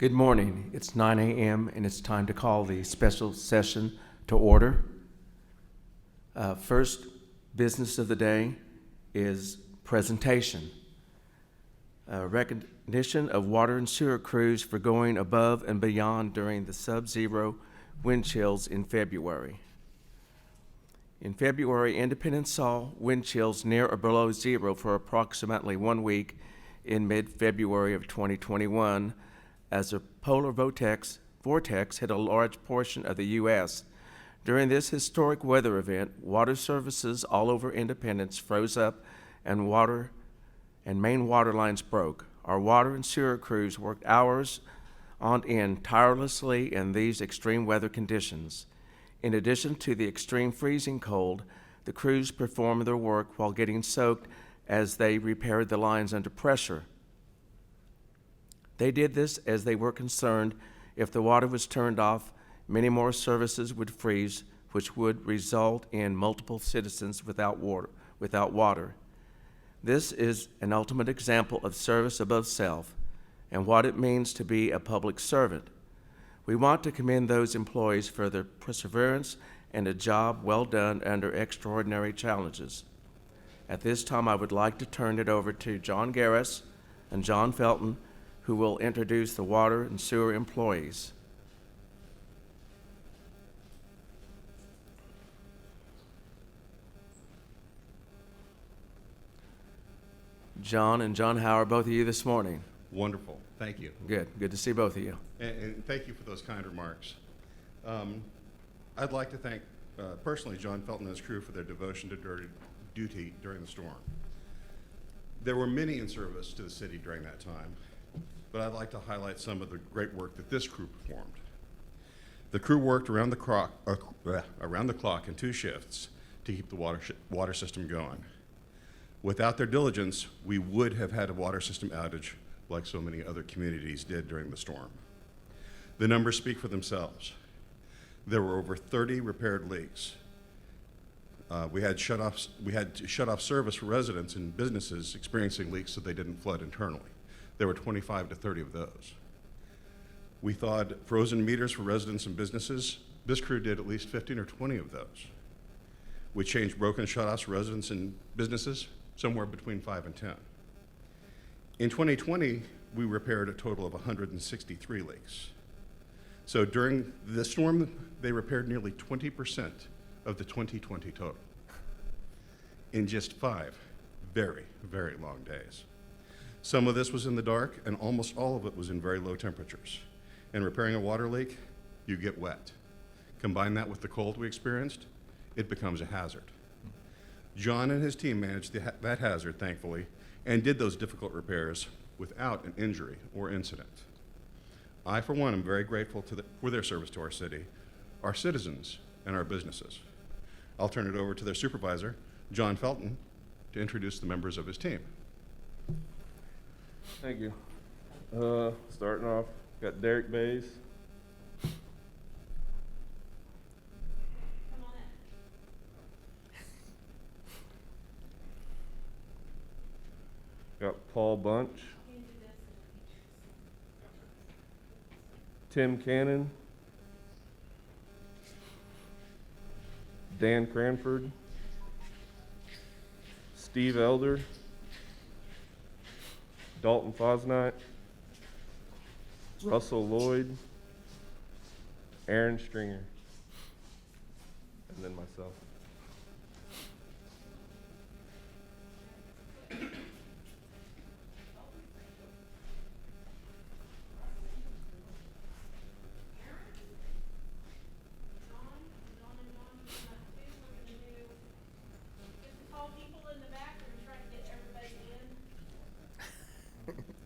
Good morning. It's 9 a.m. and it's time to call the special session to order. First business of the day is presentation. Recognition of water and sewer crews for going above and beyond during the sub-zero wind chills in February. In February, Independence saw wind chills near or below zero for approximately 1 week in mid-February of 2021 as a polar vortex hit a large portion of the U.S. During this historic weather event, water services all over Independence froze up and main water lines broke. Our water and sewer crews worked hours on end tirelessly in these extreme weather conditions. In addition to the extreme freezing cold, the crews performed their work while getting soaked as they repaired the lines under pressure. They did this as they were concerned if the water was turned off, many more services would freeze, which would result in multiple citizens without water. This is an ultimate example of service above self and what it means to be a public servant. We want to commend those employees for their perseverance and a job well done under extraordinary challenges. At this time, I would like to turn it over to John Garris and John Felton, who will introduce the water and sewer employees. John and John, how are both of you this morning? Wonderful, thank you. Good to see both of you. And thank you for those kind remarks. I'd like to thank personally John Felton and his crew for their devotion to duty during the storm. There were many in service to the city during that time, but I'd like to highlight some of the great work that this crew performed. The crew worked around the clock in 2 shifts to keep the water system going. Without their diligence, we would have had a water system outage like so many other communities did during the storm. The numbers speak for themselves. There were over 30 repaired leaks. We had to shut off service for residents and businesses experiencing leaks so they didn't flood internally. There were 25 to 30 of those. We thawed frozen meters for residents and businesses. This crew did at least 15 or 20 of those. We changed broken shutoffs for residents and businesses, somewhere between 5 and 10. In 2020, we repaired a total of 163 leaks. So during this storm, they repaired nearly 20% of the 2020 total in just 5 very, very long days. Some of this was in the dark, and almost all of it was in very low temperatures. And repairing a water leak, you get wet. Combine that with the cold we experienced, it becomes a hazard. John and his team managed that hazard, thankfully, and did those difficult repairs without an injury or incident. I, for one, am very grateful for their service to our city, our citizens, and our businesses. I'll turn it over to their supervisor, John Felton, to introduce the members of his team. Thank you. Starting off, got Derek Bays. Got Paul Bunch. Tim Cannon. Dan Cranford. Steve Elder. Dalton Fosnight, Russell Lloyd, Aaron Stringer, and then myself.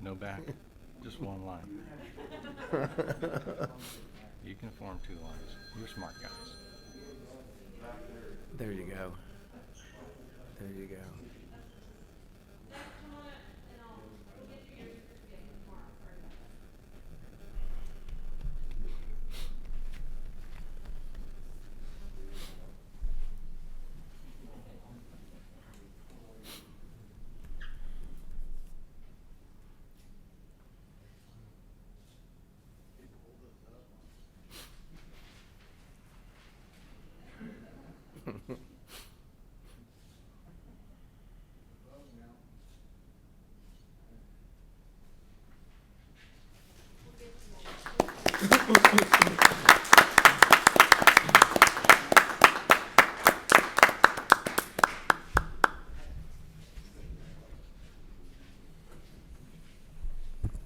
No back, just one line. You can form 2 lines. You're smart guys. There you go. There you go.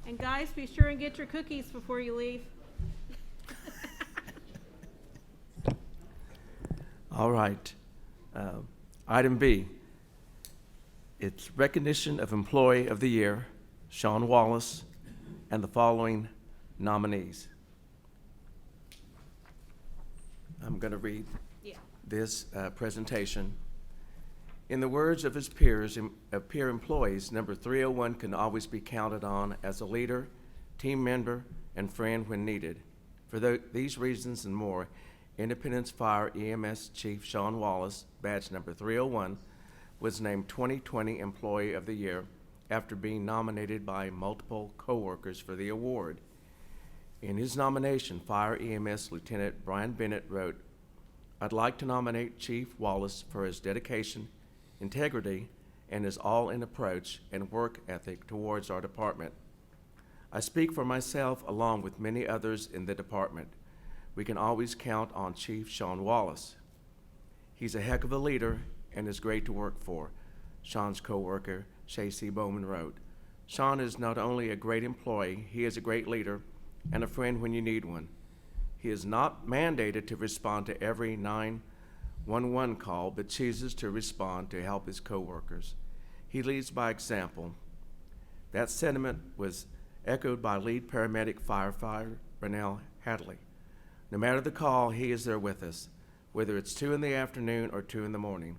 And guys, be sure and get your cookies before you leave. All right. Item B, it's recognition of Employee of the Year, Sean Wallace, and the following nominees. I'm going to read Yeah. this presentation. In the words of his peers, peer employees, number 301 can always be counted on as a leader, team member, and friend when needed. For these reasons and more, Independence Fire EMS Chief Sean Wallace, badge number 301, was named 2020 Employee of the Year after being nominated by multiple coworkers for the award. In his nomination, Fire EMS Lieutenant Brian Bennett wrote, "I'd like to nominate Chief Wallace for his dedication, integrity, and his all-in approach and work ethic towards our department. I speak for myself along with many others in the department. We can always count on Chief Sean Wallace. He's a heck of a leader and is great to work for," Sean's coworker, Shacey Bowman, wrote. "Sean is not only a great employee, he is a great leader and a friend when you need one. He is not mandated to respond to every 911 call, but chooses to respond to help his coworkers. He leads by example." That sentiment was echoed by lead paramedic firefighter Rennell Hadley. "No matter the call, he is there with us, whether it's 2 in the afternoon or 2 in the morning.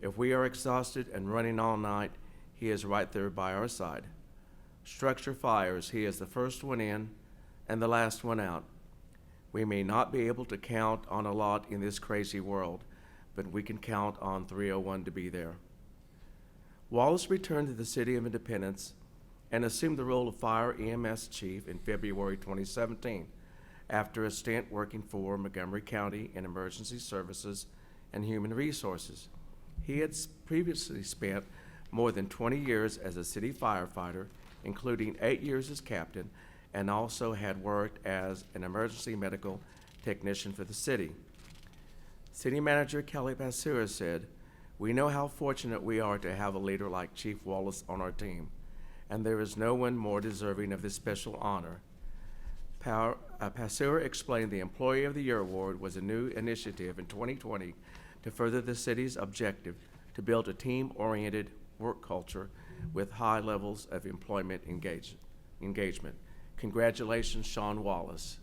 If we are exhausted and running all night, he is right there by our side. Structure fires, he is the first one in and the last one out. We may not be able to count on a lot in this crazy world, but we can count on 301 to be there." Wallace returned to the City of Independence and assumed the role of Fire EMS Chief in February 2017 after a stint working for Montgomery County in Emergency Services and Human Resources. He had previously spent more than 20 years as a city firefighter, including 8 years as captain, and also had worked as an emergency medical technician for the city. City Manager Kelly Basura said, "We know how fortunate we are to have a leader like Chief Wallace on our team, and there is no one more deserving of this special honor." Basura explained the Employee of the Year Award was a new initiative in 2020 to further the city's objective to build a team-oriented work culture with high levels of employment engagement. Congratulations, Sean Wallace.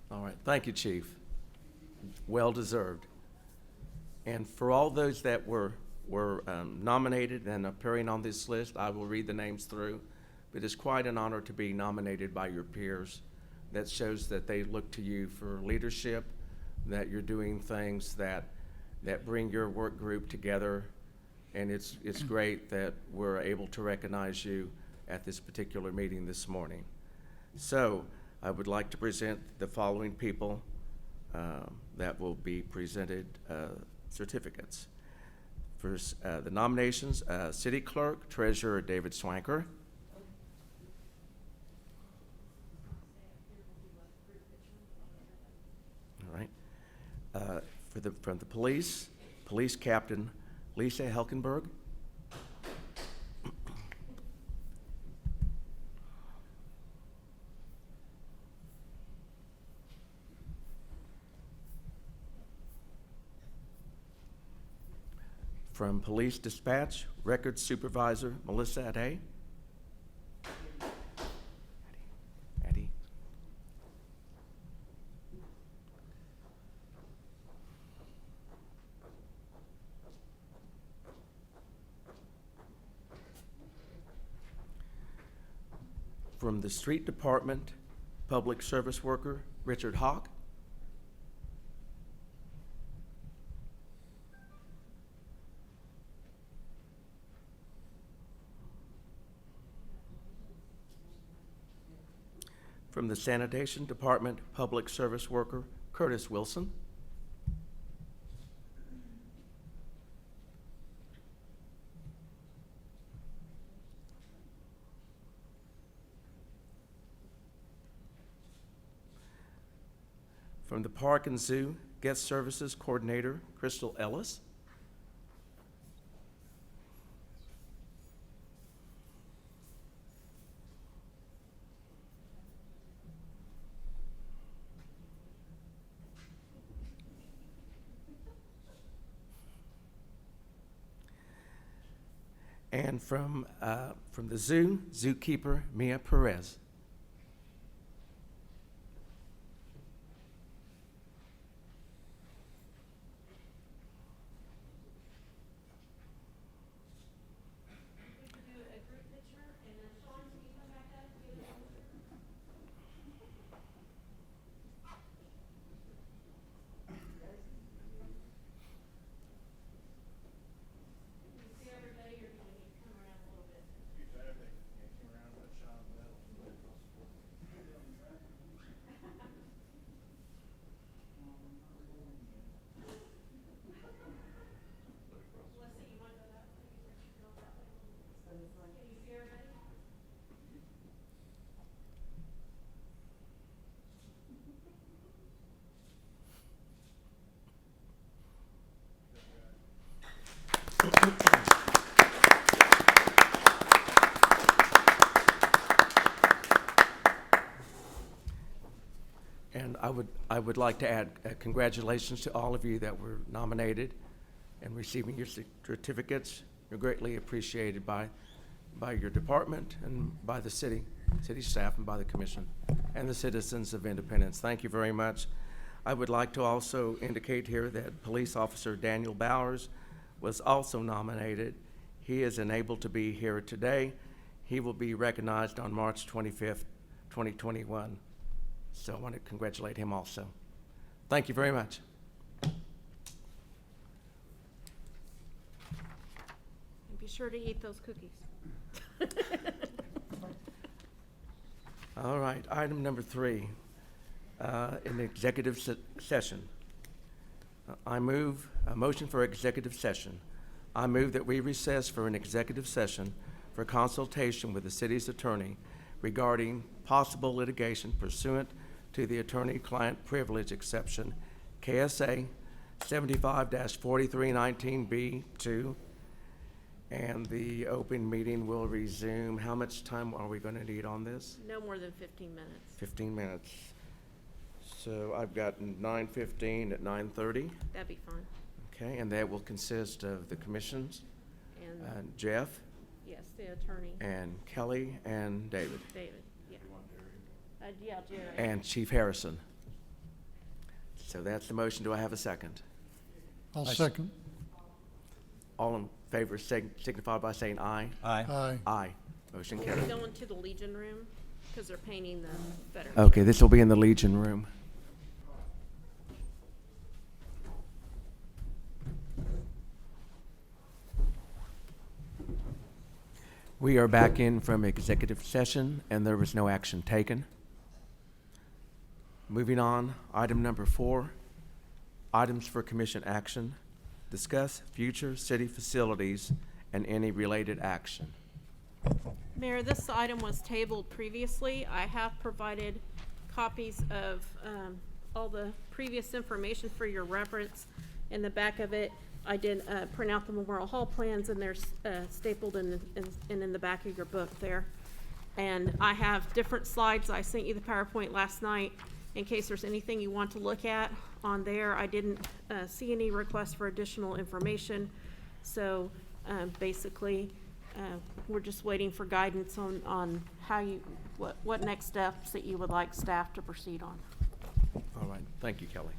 All right, thank you, Chief. Well deserved. And for all those that were nominated and appearing on this list, I will read the names through. But it's quite an honor to be nominated by your peers. That shows that they look to you for leadership, that you're doing things that bring your work group together. And it's great that we're able to recognize you at this particular meeting this morning. So I would like to present the following people that will be presented certificates. First, the nominations, City Clerk, Treasurer David Swanker. All right. From the police Captain Lisa Helkenberg. From Police Dispatch, Records Supervisor Melissa Ade. Addie. from the Street Department, Public Service Worker Richard Hawk. From the Sanitation Department, Public Service Worker Curtis Wilson. From the Park and Zoo, Guest Services Coordinator Crystal Ellis. And from the zoo, zookeeper Mia Perez. And I would like to add congratulations to all of you that were nominated and receiving your certificates. You're greatly appreciated by your department and by the city staff and by the commission and the citizens of Independence. Thank you very much. I would like to also indicate here that Police Officer Daniel Bowers was also nominated. He is unable to be here today. He will be recognized on March 25th, 2021. So I want to congratulate him also. Thank you very much. And be sure to eat those cookies. All right, item number 3, in the executive session. I move a motion for executive session. I move that we recess for an executive session for consultation with the city's attorney regarding possible litigation pursuant to the attorney-client privilege exception, KSA 75-4319B2, and the open meeting will resume. How much time are we going to need on this? No more than 15 minutes. 15 minutes. So I've got 9:15 at 9:30. That'd be fine. Okay, and that will consist of the commissions, And, Jeff, yes, the attorney, and Kelly, and David, David, yeah. Yeah, Jerry. and Chief Harrison. So that's the motion. Do I have a second? I'll second. All in favor signify by saying aye. Aye. Aye. Aye. Motion We're carried. going to the Legion Room because they're painting the veterans. Okay, this will be in the Legion Room. We are back in from executive session, and there was no action taken. Moving on, item number 4, items for commission action. Discuss future city facilities and any related action. Mayor, this item was tabled previously. I have provided copies of all the previous information for your reference. In the back of it, I did print out the Memorial Hall plans, and they're stapled in the back of your book there. And I have different slides. I sent you the PowerPoint last night in case there's anything you want to look at on there. I didn't see any requests for additional information. So basically, we're just waiting for guidance on how what next steps that you would like staff to proceed on. All right, thank you, Kelly.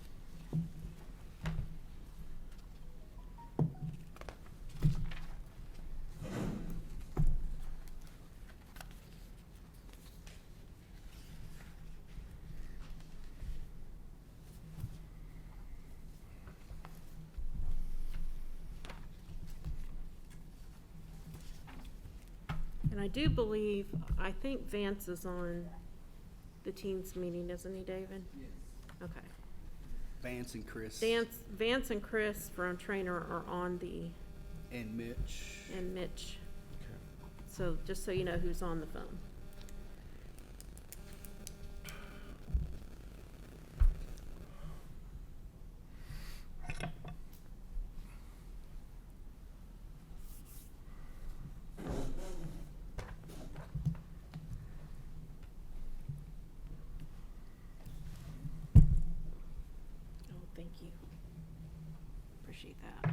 And I do believe, I think Vance is on the team's meeting, isn't he, David? Yes. Okay. Vance and Chris. Vance and Chris from Trainer are on the, And Mitch. and Mitch. So just so you know who's on the phone. Oh, thank you. Appreciate that.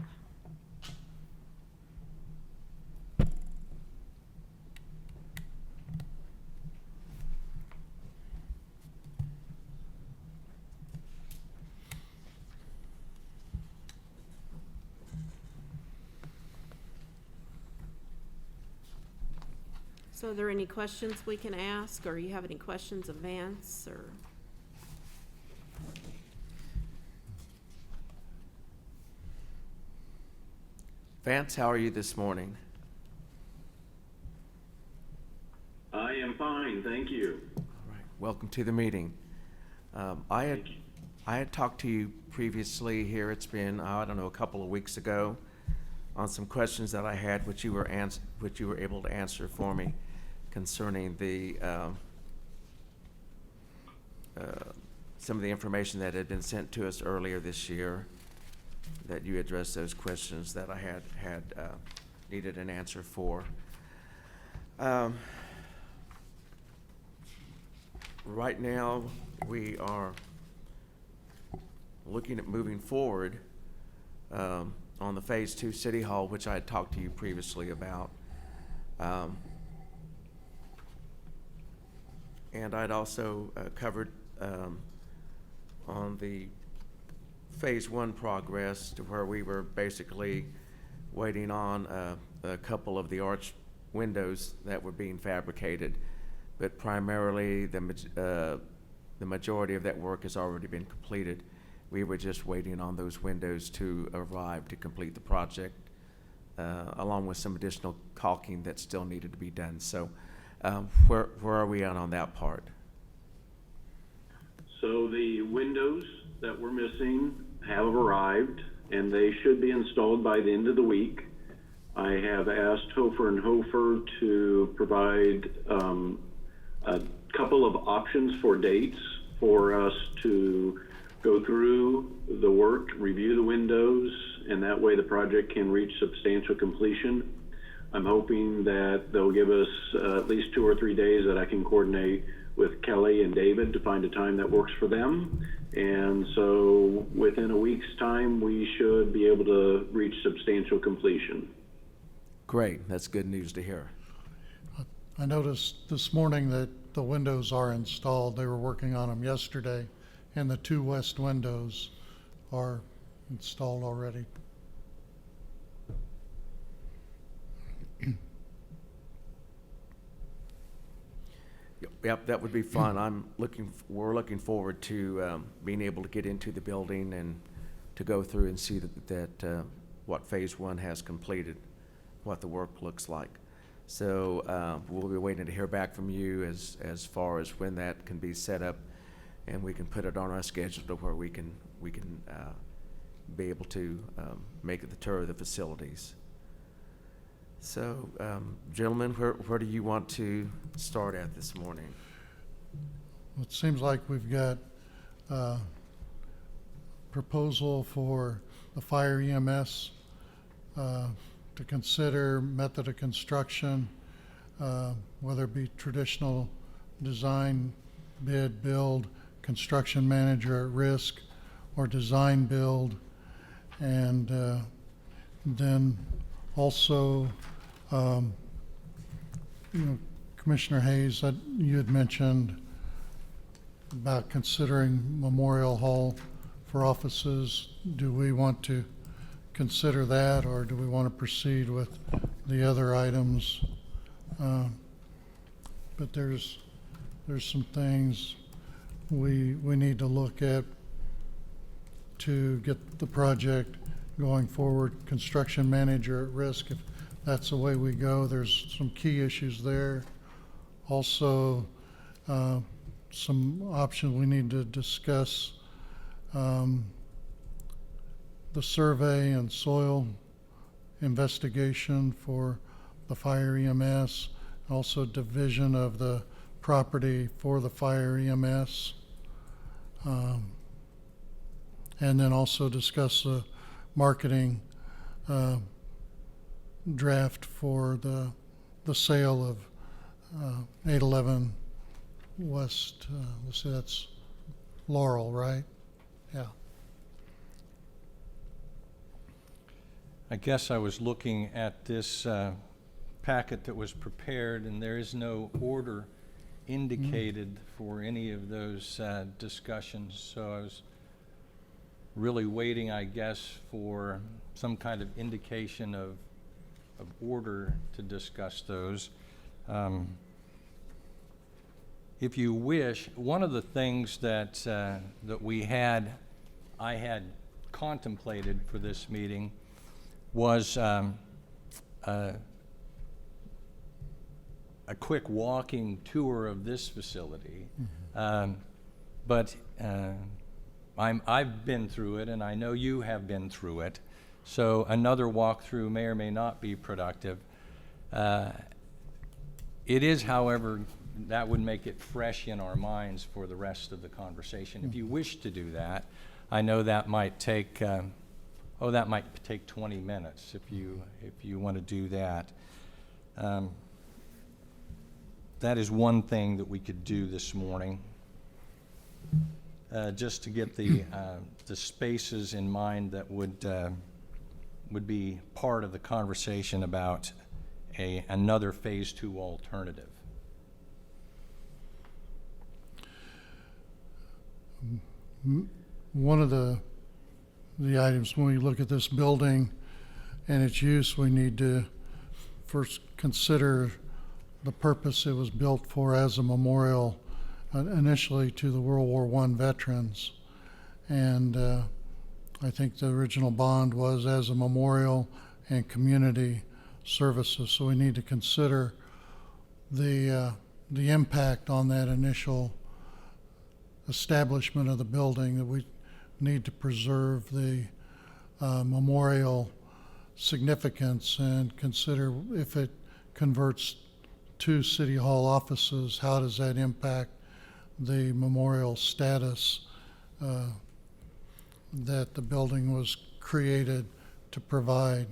So are there any questions we can ask, or you have any questions of Vance, or? Vance, how are you this morning? I am fine, thank you. All right, welcome to the meeting. I had Thank you. I had talked to you previously here, it's been, I don't know, a couple of weeks ago, on some questions that I had, which you were able to answer for me concerning the, some of the information that had been sent to us earlier this year, that you addressed those questions that I had needed an answer for. Right now, we are looking at moving forward on the Phase 2 City Hall, which I had talked to you previously about. And I'd also covered on the Phase 1 progress, to where we were basically waiting on a couple of the arch windows that were being fabricated, but primarily the majority of that work has already been completed. We were just waiting on those windows to arrive to complete the project, along with some additional caulking that still needed to be done. So where are we at on that part? So the windows that were missing have arrived, and they should be installed by the end of the week. I have asked Hofer and Hofer to provide a couple of options for dates for us to go through the work, review the windows, and that way the project can reach substantial completion. I'm hoping that they'll give us at least 2 or 3 days that I can coordinate with Kelly and David to find a time that works for them. And so within a week's time, we should be able to reach substantial completion. Great, that's good news to hear. I noticed this morning that the windows are installed. They were working on them yesterday, and the 2 west windows are installed already. Yep, that would be fun. We're looking forward to being able to get into the building and to go through and see that what Phase 1 has completed, what the work looks like. So we'll be waiting to hear back from you as far as when that can be set up, and we can put it on our schedule to where we can be able to make the tour of the facilities. So, gentlemen, where do you want to start at this morning? Well, it seems like we've got a proposal for the fire EMS to consider method of construction, whether it be traditional design, bid, build, construction manager at risk, or design build, and then also, Commissioner Hayes, that you had mentioned about considering Memorial Hall for offices. Do we want to consider that, or do we want to proceed with the other items? But there's some things we need to look at to get the project going forward. Construction manager at risk, if that's the way we go. There's some key issues there. Also, some options we need to discuss. The survey and soil investigation for the fire EMS, also division of the property for the fire EMS. And then also discuss the marketing draft for the sale of 811 West, let's see, that's Laurel, right? Yeah. I guess I was looking at this packet that was prepared, and there is no order indicated for any of those discussions. So I was really waiting, I guess, for some kind of indication of order to discuss those. If you wish, one of the things that I had contemplated for this meeting was a quick walking tour of this facility. But I've been through it, and I know you have been through it, so another walkthrough may or may not be productive. It is, however, that would make it fresh in our minds for the rest of the conversation. If you wish to do that, I know that might take 20 minutes if you want to do that. That is one thing that we could do this morning, just to get the spaces in mind that would be part of the conversation about another Phase 2 alternative. One of the items when we look at this building and its use, we need to first consider the purpose it was built for as a memorial initially to the World War I veterans. And I think the original bond was as a memorial and community services. So we need to consider the impact on that initial establishment of the building, that we need to preserve the memorial significance and consider if it converts to City Hall offices, how does that impact the memorial status that the building was created to provide.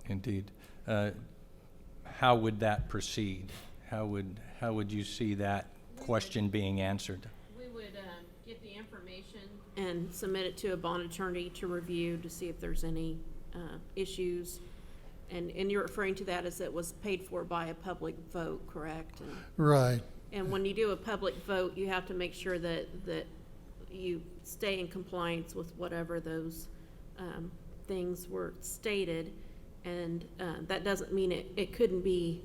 Indeed. How would that proceed? How would you see that question being answered? We would get the information and submit it to a bond attorney to review to see if there's any issues. And you're referring to that as it was paid for by a public vote, correct? Right. And when you do a public vote, you have to make sure that you stay in compliance with whatever those things were stated. And that doesn't mean it couldn't be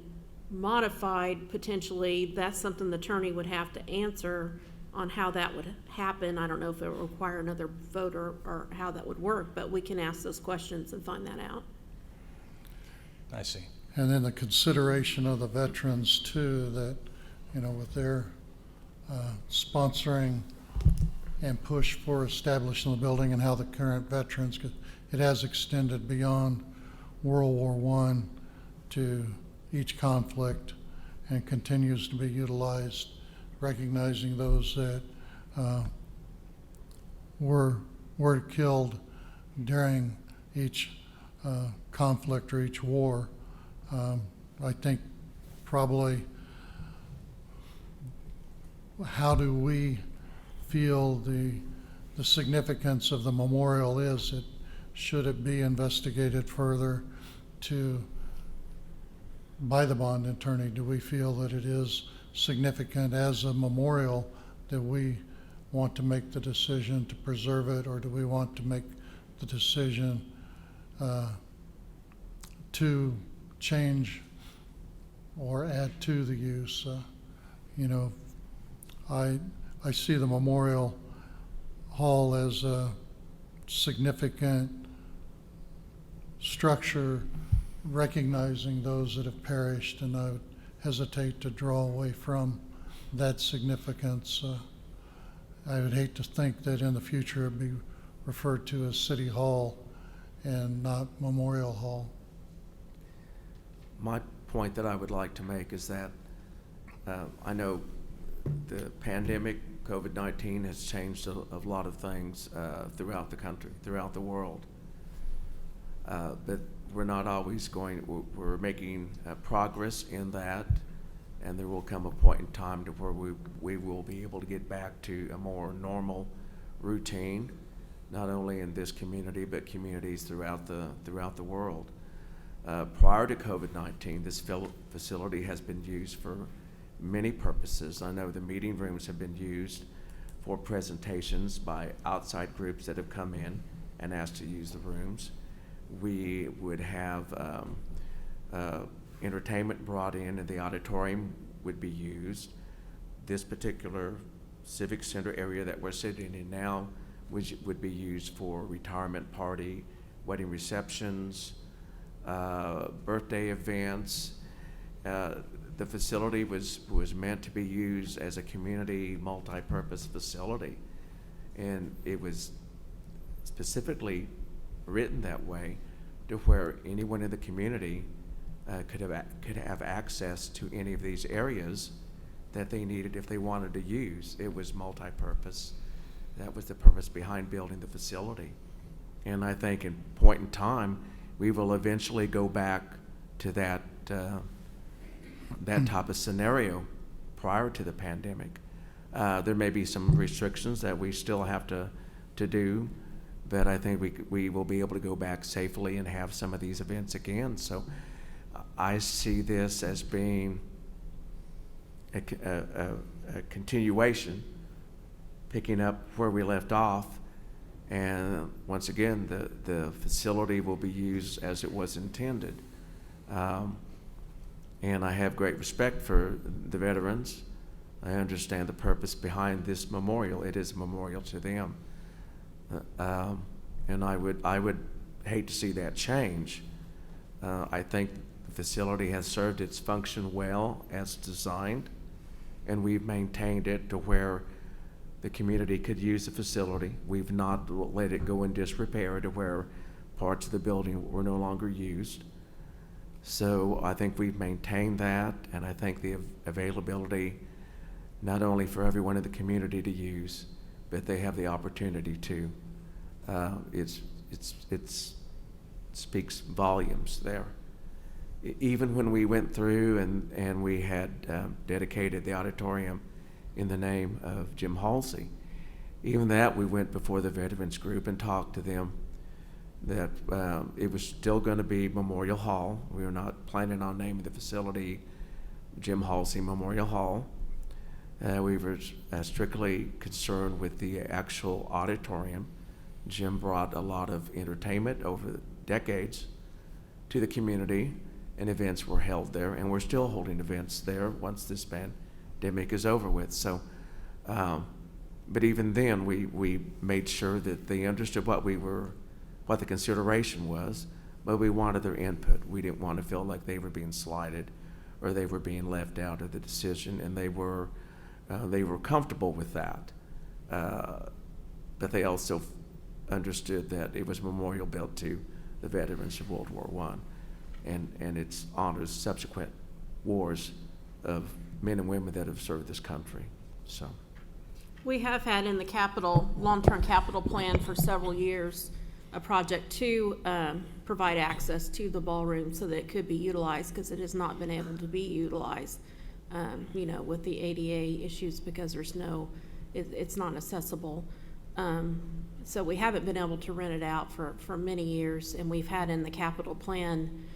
modified potentially. That's something the attorney would have to answer on how that would happen. I don't know if it would require another vote or how that would work, but we can ask those questions and find that out. I see. And then the consideration of the veterans too, that, with their sponsoring and push for establishing the building, and how the current veterans, it has extended beyond World War I to each conflict and continues to be utilized, recognizing those that were killed during each conflict or each war. I think probably, how do we feel the significance of the memorial is? Should it be investigated further by the bond attorney? Do we feel that it is significant as a memorial that we want to make the decision to preserve it, or do we want to make the decision to change or add to the use? I see the Memorial Hall as a significant structure, recognizing those that have perished, and I would hesitate to draw away from that significance. I would hate to think that in the future it'd be referred to as City Hall and not Memorial Hall. My point that I would like to make is that I know the pandemic, COVID-19, has changed a lot of things throughout the country, throughout the world. But we're not always we're making progress in that, and there will come a point in time to where we will be able to get back to a more normal routine, not only in this community, but communities throughout the world. Prior to COVID-19, this facility has been used for many purposes. I know the meeting rooms have been used for presentations by outside groups that have come in and asked to use the rooms. We would have entertainment brought in, and the auditorium would be used. This particular civic center area that we're sitting in now would be used for retirement party, wedding receptions, birthday events. The facility was meant to be used as a community multi-purpose facility, and it was specifically written that way to where anyone in the community could have access to any of these areas that they needed if they wanted to use. It was multi-purpose. That was the purpose behind building the facility. And I think in point in time, we will eventually go back to that type of scenario prior to the pandemic. There may be some restrictions that we still have to do, but I think we will be able to go back safely and have some of these events again. So I see this as being a continuation, picking up where we left off, and once again, the facility will be used as it was intended. And I have great respect for the veterans. I understand the purpose behind this memorial. It is a memorial to them. And I would hate to see that change. I think the facility has served its function well as designed, and we've maintained it to where the community could use the facility. We've not let it go in disrepair to where parts of the building were no longer used. So I think we've maintained that, and I think the availability, not only for everyone in the community to use, but they have the opportunity to. It speaks volumes there. Even when we went through and we had dedicated the auditorium in the name of Jim Halsey, even that we went before the veterans group and talked to them that it was still going to be Memorial Hall. We were not planning on naming the facility Jim Halsey Memorial Hall. We were strictly concerned with the actual auditorium. Jim brought a lot of entertainment over decades to the community, and events were held there, and we're still holding events there once this pandemic is over with. So, but even then, we made sure that they understood what the consideration was, but we wanted their input. We didn't want to feel like they were being slighted or they were being left out of the decision, and they were comfortable with that. But they also understood that it was a memorial built to the veterans of World War I, and its honors subsequent wars of men and women that have served this country. So We have had in the long-term capital plan for several years, a project to provide access to the ballroom so that it could be utilized, because it has not been able to be utilized, with the ADA issues, because it's not accessible. So we haven't been able to rent it out for many years, and we've had in the capital plan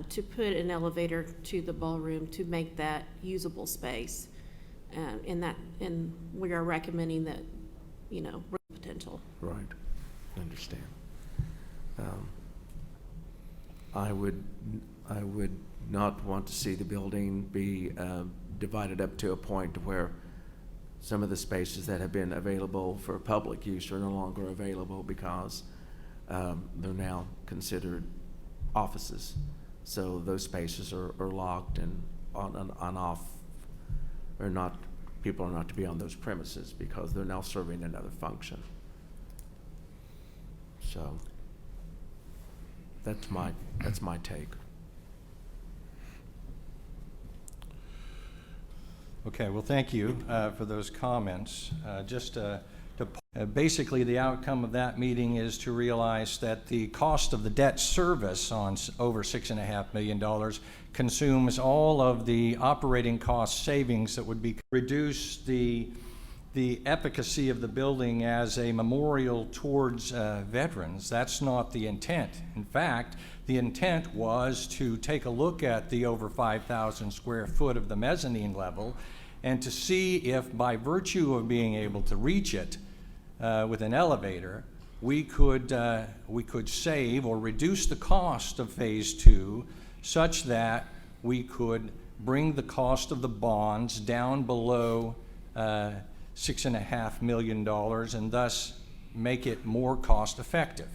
to put an elevator to the ballroom to make that usable space. And we are recommending that, potential. right, I understand. I would not want to see the building be divided up to a point where some of the spaces that have been available for public use are no longer available because they're now considered offices. So those spaces are locked and on off, or not, people are not to be on those premises because they're now serving another function. So that's my take. Okay, well, thank you for those comments. Basically, the outcome of that meeting is to realize that the cost of the debt service on over $6.5 million consumes all of the operating cost savings that would be reduce the efficacy of the building as a memorial towards veterans. That's not the intent. In fact, the intent was to take a look at the over 5,000 square foot of the mezzanine level and to see if, by virtue of being able to reach it with an elevator, we could save or reduce the cost of phase 2 such that we could bring the cost of the bonds down below $6.5 million and thus make it more cost effective.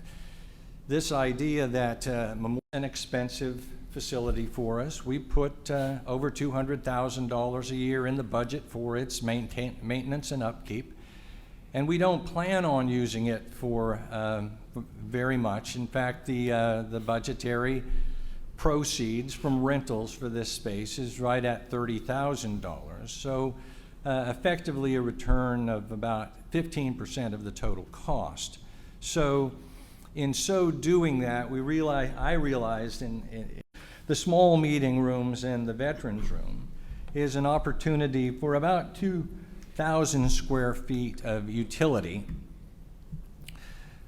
This idea that an expensive facility for us, we put over $200,000 a year in the budget for its maintenance and upkeep, and we don't plan on using it for very much. In fact, the budgetary proceeds from rentals for this space is right at $30,000. So effectively a return of about 15% of the total cost. So in so doing that, I realized in the small meeting rooms and the veterans room is an opportunity for about 2,000 square feet of utility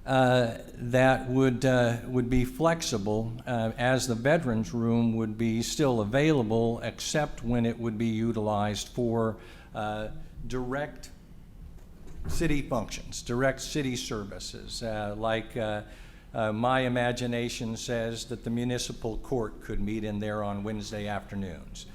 that would be flexible as the veterans room would be still available, except when it would be utilized for direct city functions, direct city services, like my imagination says that the municipal court could meet in there on Wednesday afternoons.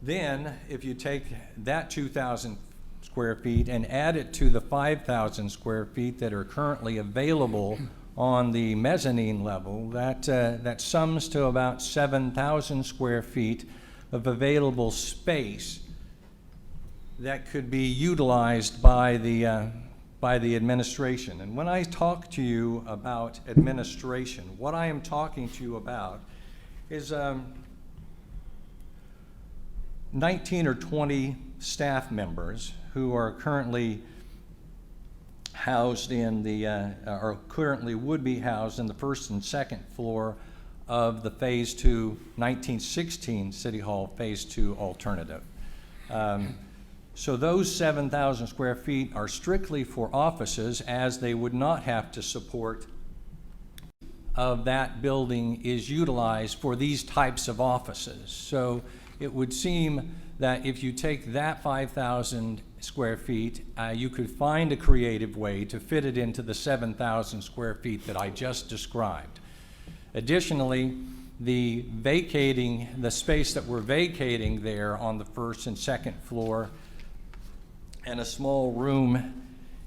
Then, if you take that 2,000 square feet and add it to the 5,000 square feet that are currently available on the mezzanine level, that sums to about 7,000 square feet of available space that could be utilized by the administration. And when I talk to you about administration, what I am talking to you about is 19 or 20 staff members who are currently housed in or currently would be housed in the first and second floor of the Phase 2 1916 City Hall Phase 2 alternative. So those 7,000 square feet are strictly for offices, as they would not have to support of that building is utilized for these types of offices. So it would seem that if you take that 5,000 square feet, you could find a creative way to fit it into the 7,000 square feet that I just described. Additionally, the space that we're vacating there on the first and second floor, and a small room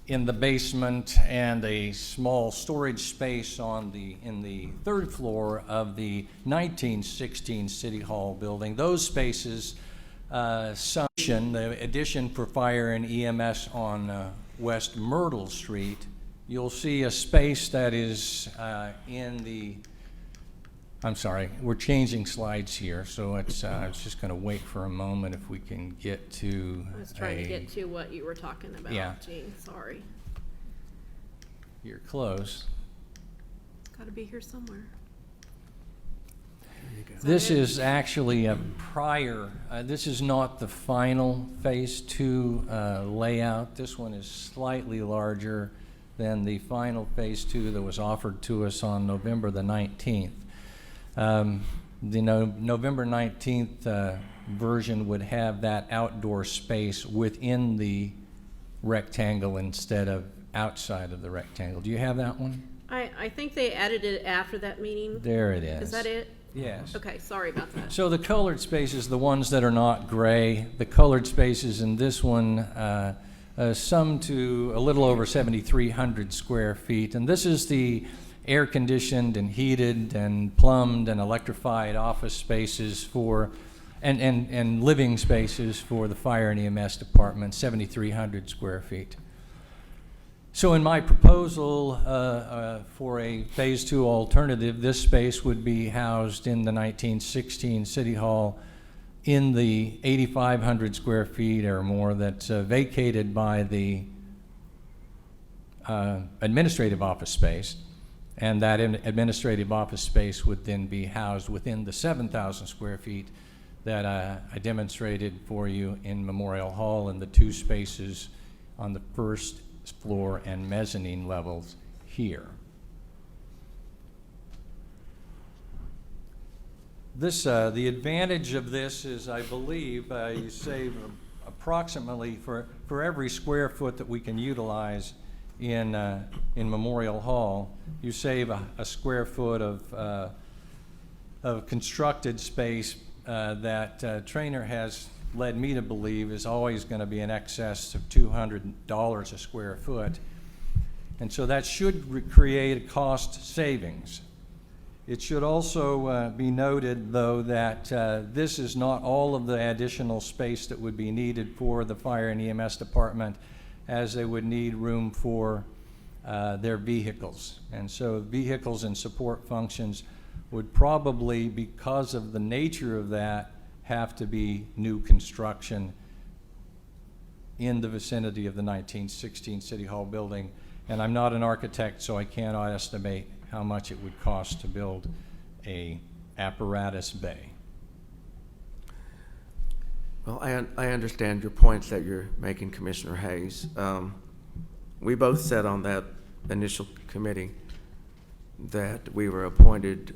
in the basement and a small storage space in the third floor of the 1916 City Hall building. Those spaces, the addition for fire and EMS on West Myrtle Street, you'll see a space that is I'm sorry, we're changing slides here, so I was just going to wait for a moment if we can get to. I was trying to get to what you were talking about, Yeah. Gene, sorry. You're close. Gotta be here somewhere. This is actually a prior, this is not the final Phase 2 layout. This one is slightly larger than the final Phase 2 that was offered to us on November the 19th. The November 19th version would have that outdoor space within the rectangle instead of outside of the rectangle. Do you have that one? I think they added it after that meeting. There it is. Is that it? Yes. Okay, sorry about that. So the colored spaces, the ones that are not gray, the colored spaces in this one sum to a little over 7,300 square feet. And this is the air-conditioned and heated and plumbed and electrified office spaces and living spaces for the fire and EMS department, 7,300 square feet. So in my proposal for a Phase 2 alternative, this space would be housed in the 1916 City Hall in the 8,500 square feet or more that's vacated by the administrative office space, and that administrative office space would then be housed within the 7,000 square feet that I demonstrated for you in Memorial Hall and the two spaces on the first floor and mezzanine levels here. This, the advantage of this is, I believe, you save approximately for every square foot that we can utilize in Memorial Hall, you save a square foot of constructed space that Trainer has led me to believe is always going to be in excess of $200 a square foot. And so that should create a cost savings. It should also be noted, though, that this is not all of the additional space that would be needed for the fire and EMS department, as they would need room for their vehicles. And so vehicles and support functions would probably, because of the nature of that, have to be new construction in the vicinity of the 1916 City Hall building. And I'm not an architect, so I cannot estimate how much it would cost to build a apparatus bay. Well, I understand your points that you're making, Commissioner Hayes. We both said on that initial committee that we were appointed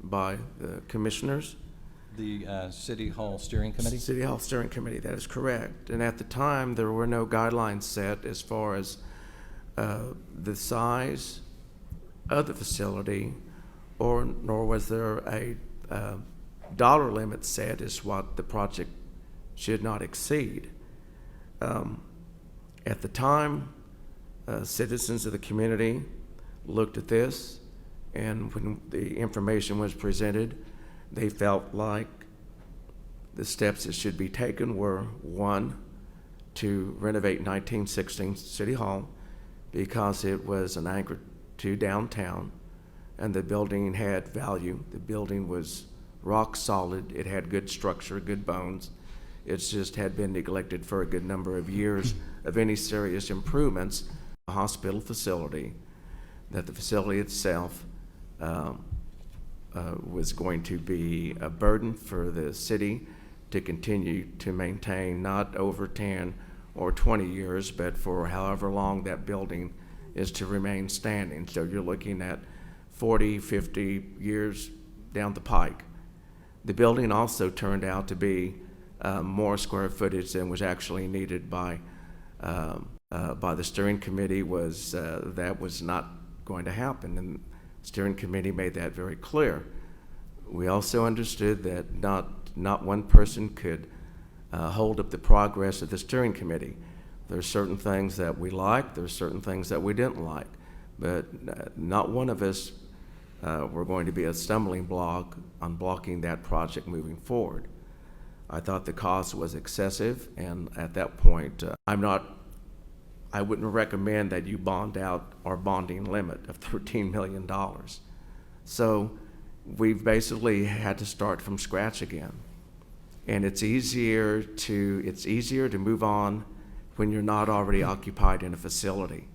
by the commissioners. The City Hall Steering Committee? City Hall Steering Committee, that is correct. And at the time, there were no guidelines set as far as the size of the facility, nor was there a dollar limit set as what the project should not exceed. At the time, citizens of the community looked at this, and when the information was presented, they felt like the steps that should be taken were, one, to renovate 1916 City Hall because it was an anchor to downtown and the building had value. The building was rock solid. It had good structure, good bones. It just had been neglected for a good number of years of any serious improvements. A hospital facility, that the facility itself was going to be a burden for the city to continue to maintain, not over 10 or 20 years, but for however long that building is to remain standing. So you're looking at 40, 50 years down the pike. The building also turned out to be more square footage than was actually needed by the steering committee. That was not going to happen, and the steering committee made that very clear. We also understood that not one person could hold up the progress of the steering committee. There's certain things that we liked, there's certain things that we didn't like, but not one of us were going to be a stumbling block on blocking that project moving forward. I thought the cost was excessive, and at that point, I wouldn't recommend that you bond out our bonding limit of $13 million. So we've basically had to start from scratch again. And it's easier to move on when you're not already occupied in a facility.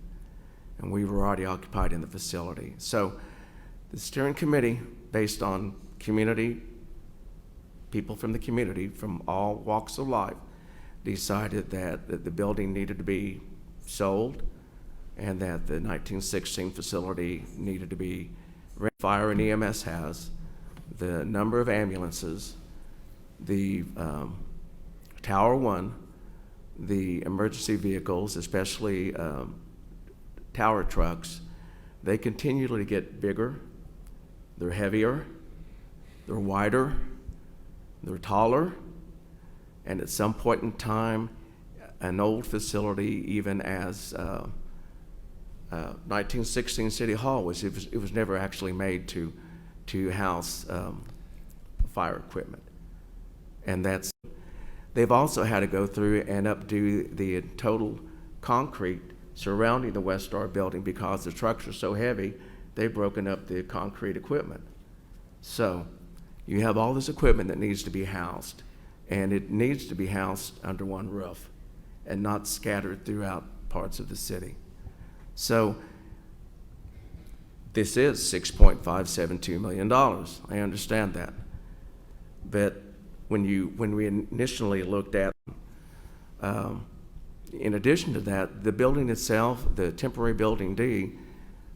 And we were already occupied in the facility. So the steering committee, based on people from the community, from all walks of life, decided that the building needed to be sold and that the 1916 facility needed to be fire and EMS has, the number of ambulances, the Tower 1, the emergency vehicles, especially tower trucks, they continually get bigger, they're heavier, they're wider, they're taller, and at some point in time, an old facility, even as 1916 City Hall it was never actually made to house fire equipment. And they've also had to go through and updo the total concrete surrounding the West Star building because the trucks are so heavy, they've broken up the concrete equipment. So you have all this equipment that needs to be housed, and it needs to be housed under one roof and not scattered throughout parts of the city. So this is $6.572 million. I understand that. But when we initially looked at, in addition to that, the building itself, the temporary building D,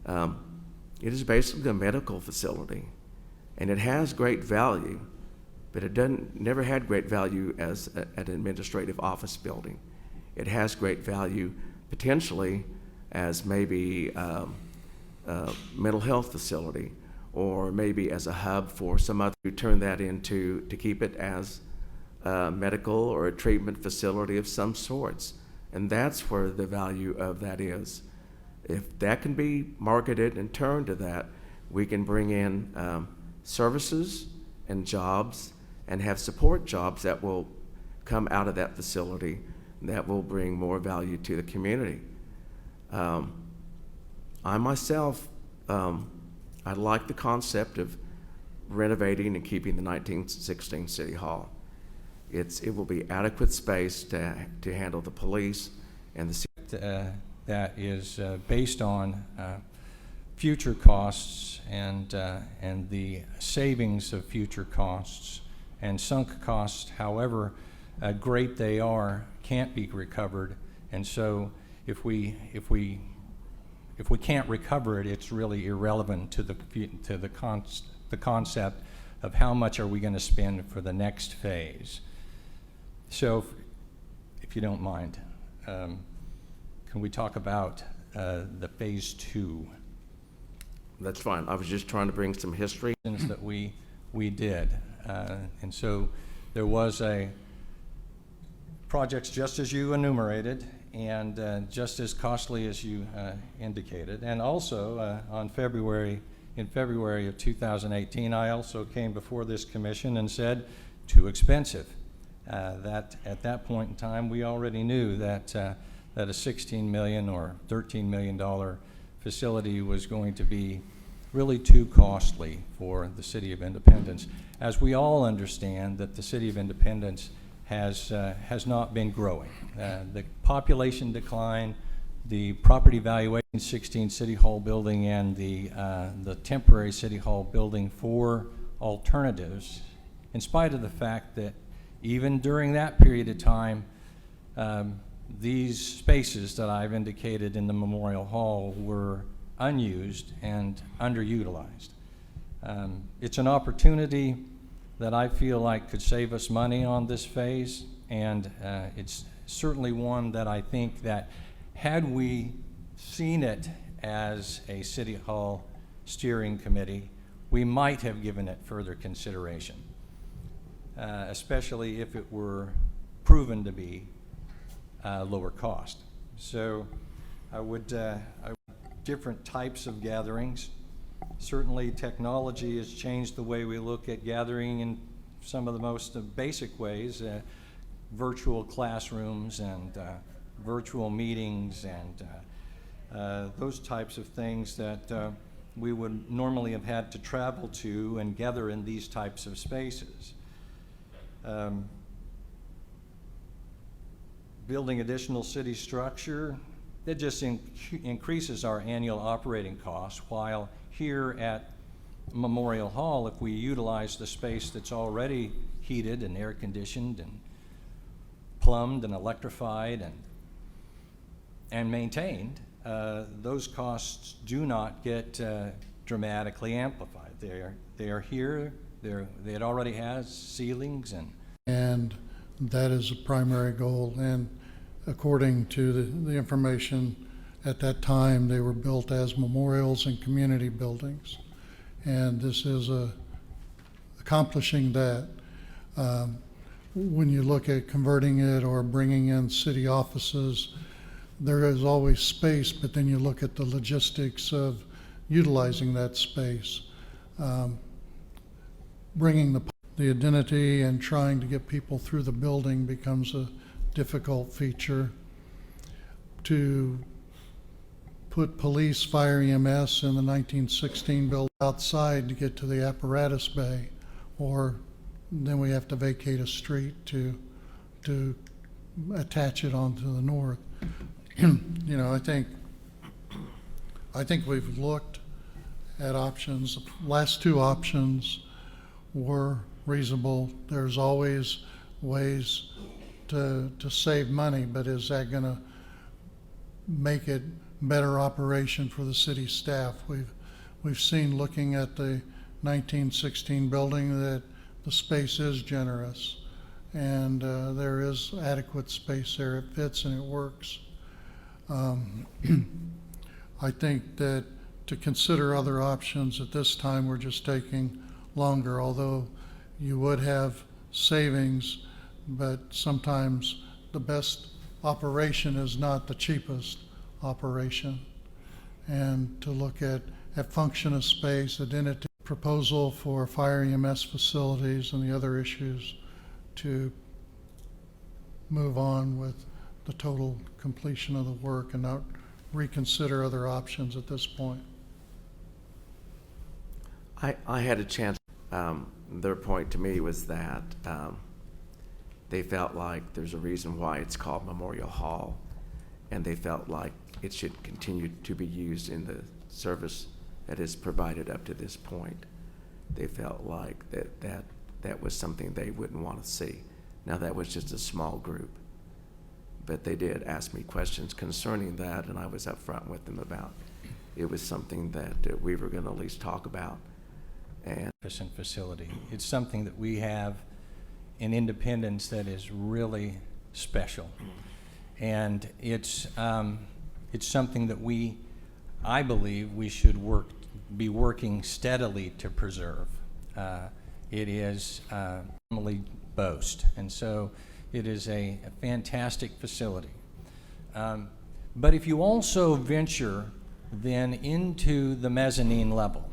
it is basically a medical facility, and it has great value, but it never had great value as an administrative office building. It has great value potentially as maybe a mental health facility, or maybe as a hub for some other, to turn that into, to keep it as a medical or a treatment facility of some sorts. And that's where the value of that is. If that can be marketed and turned to that, we can bring in services and jobs and have support jobs that will come out of that facility that will bring more value to the community. I myself, I like the concept of renovating and keeping the 1916 City Hall. It will be adequate space to handle the police and the that is based on future costs and the savings of future costs, and sunk costs, however great they are, can't be recovered. And so if we can't recover it, it's really irrelevant to the concept of how much are we going to spend for the next phase. So, if you don't mind, can we talk about the phase 2? That's fine. I was just trying to bring some history. That we did, and so there was a projects just as you enumerated, and just as costly as you indicated. And also in February of 2018, I also came before this commission and said, too expensive. That at that point in time, we already knew that a $16 million or $13 million facility was going to be really too costly for the City of Independence. As we all understand that the City of Independence has not been growing. The population decline, the property valuation, 16 City Hall building, and the temporary City Hall building for alternatives, in spite of the fact that even during that period of time, these spaces that I've indicated in the Memorial Hall were unused and underutilized. It's an opportunity that I feel like could save us money on this phase, and it's certainly one that I think that had we seen it as a City Hall steering committee, we might have given it further consideration, especially if it were proven to be lower cost. So I would different types of gatherings. Certainly technology has changed the way we look at gathering in some of the most basic ways, virtual classrooms and virtual meetings and those types of things that we would normally have had to travel to and gather in these types of spaces. Building additional city structure, that just increases our annual operating costs, while here at Memorial Hall, if we utilize the space that's already heated and air conditioned and plumbed and electrified and maintained, those costs do not get dramatically amplified. They are here. It already has ceilings and that is a primary goal. And according to the information at that time, they were built as memorials and community buildings. And this is accomplishing that. When you look at converting it or bringing in city offices, there is always space, but then you look at the logistics of utilizing that space. Bringing the identity and trying to get people through the building becomes a difficult feature. To put police, fire, EMS in the 1916 building outside to get to the apparatus bay, or then we have to vacate a street to attach it onto the north. You know, I think we've looked at options. The last two options were reasonable. There's always ways to save money, but is that going to make it better operation for the city staff? We've seen, looking at the 1916 building, that the space is generous, and there is adequate space there. It fits and it works. I think that to consider other options at this time, we're just taking longer, although you would have savings, but sometimes the best operation is not the cheapest operation. And to look at function of space, identity, proposal for fire EMS facilities and the other issues, to move on with the total completion of the work and not reconsider other options at this point. I had a chance. Their point to me was that they felt like there's a reason why it's called Memorial Hall, and they felt like it should continue to be used in the service that is provided up to this point. They felt like that was something they wouldn't want to see. Now, that was just a small group, but they did ask me questions concerning that, and I was upfront with them about it was something that we were going to at least talk about. And facility. It's something that we have in Independence that is really special, and it's something that I believe we should be working steadily to preserve. It is family boast, and so it is a fantastic facility. But if you also venture then into the mezzanine level,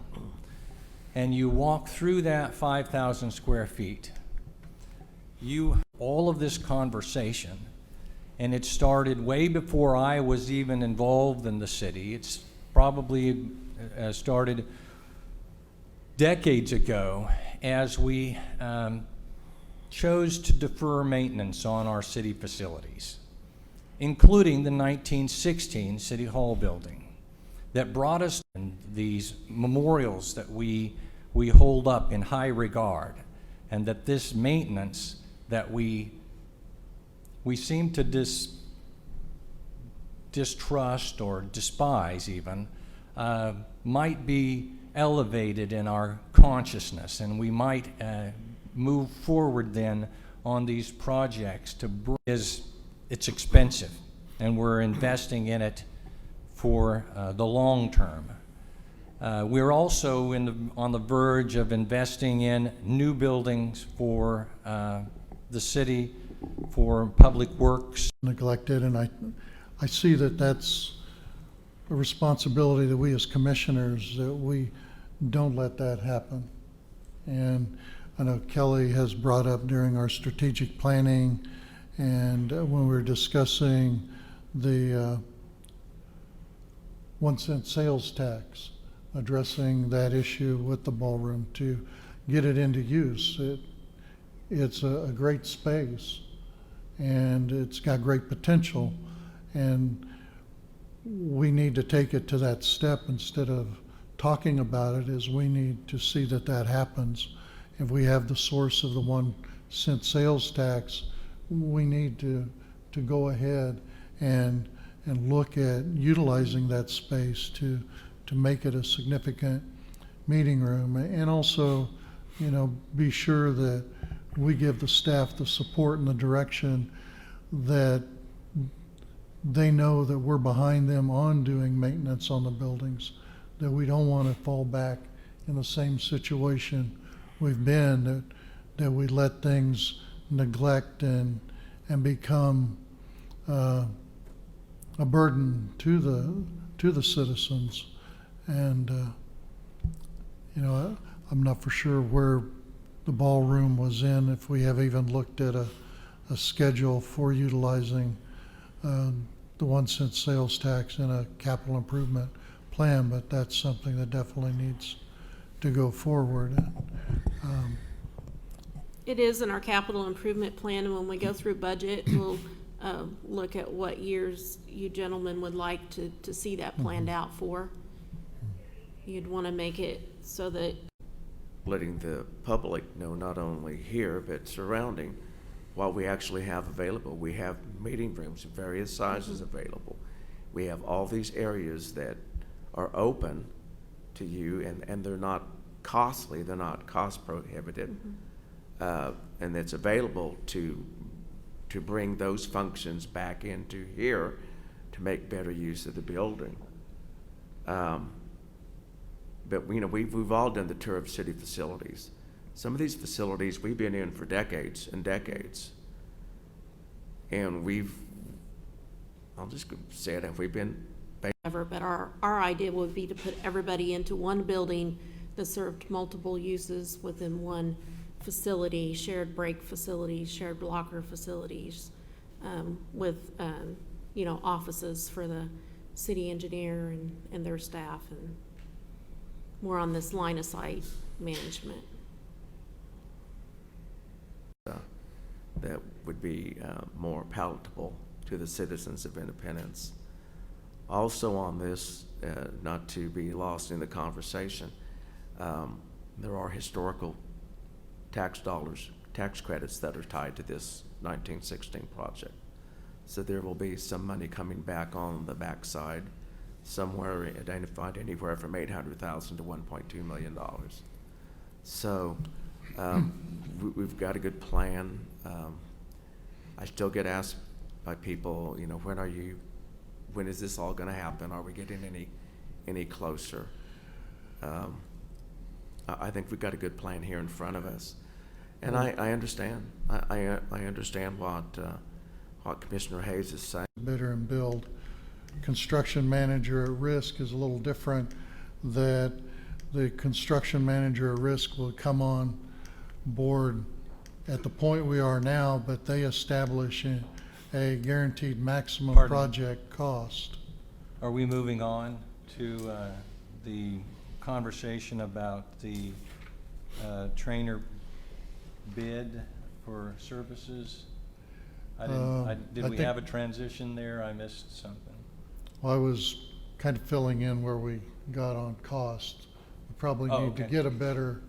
and you walk through that 5,000 square feet, all of this conversation, and it started way before I was even involved in the city. It's probably started decades ago as we chose to defer maintenance on our city facilities, including the 1916 City Hall building, that brought us these memorials that we hold up in high regard, and that this maintenance that we seem to distrust or despise even might be elevated in our consciousness, and we might move forward then on these projects it's expensive, and we're investing in it for the long term. We're also on the verge of investing in new buildings for the city, for public works. Neglected, and I see that that's a responsibility that we as commissioners, that we don't let that happen. And I know Kelly has brought up during our strategic planning, and when we were discussing the 1 cent sales tax, addressing that issue with the ballroom to get it into use. It's a great space, and it's got great potential, and we need to take it to that step. Instead of talking about it, is we need to see that happens. If we have the source of the 1 cent sales tax, we need to go ahead and look at utilizing that space to make it a significant meeting room, and also, be sure that we give the staff the support and the direction that they know that we're behind them on doing maintenance on the buildings, that we don't want to fall back in the same situation we've been, that we let things neglect and become a burden to the citizens. And, I'm not for sure where the ballroom was in, if we have even looked at a schedule for utilizing the 1 cent sales tax in a capital improvement plan, but that's something that definitely needs to go forward. It is in our capital improvement plan, and when we go through budget, we'll look at what years you gentlemen would like to see that planned out for. You'd want to make it so that Letting the public know, not only here, but surrounding, what we actually have available. We have meeting rooms of various sizes available. We have all these areas that are open to you, and they're not costly, they're not cost prohibitive, and it's available to bring those functions back into here to make better use of the building. But we've all done the tour of city facilities. Some of these facilities we've been in for decades and decades. And I'll just say it, we've been ever, but our idea would be to put everybody into one building that served multiple uses within one facility, shared break facilities, shared locker facilities, with, offices for the city engineer and their staff, and more on this line of sight management. that would be more palatable to the citizens of Independence. Also on this, not to be lost in the conversation, there are historical tax dollars, tax credits that are tied to this 1916 project. So there will be some money coming back on the backside, somewhere identified anywhere from $800,000 to $1.2 million. So we've got a good plan. I still get asked by people, when is this all going to happen? Are we getting any closer? I think we've got a good plan here in front of us, and I understand. I understand what Commissioner Hayes is saying. Bidder and build. Construction manager at risk is a little different, that the construction manager at risk will come on board at the point we are now, but they establish a guaranteed maximum Pardon? project cost. Are we moving on to the conversation about the trainer bid for services? Did we have a transition there? I missed something. Well, I was kind of filling in where we got on cost. We probably Oh, need to okay. get a better,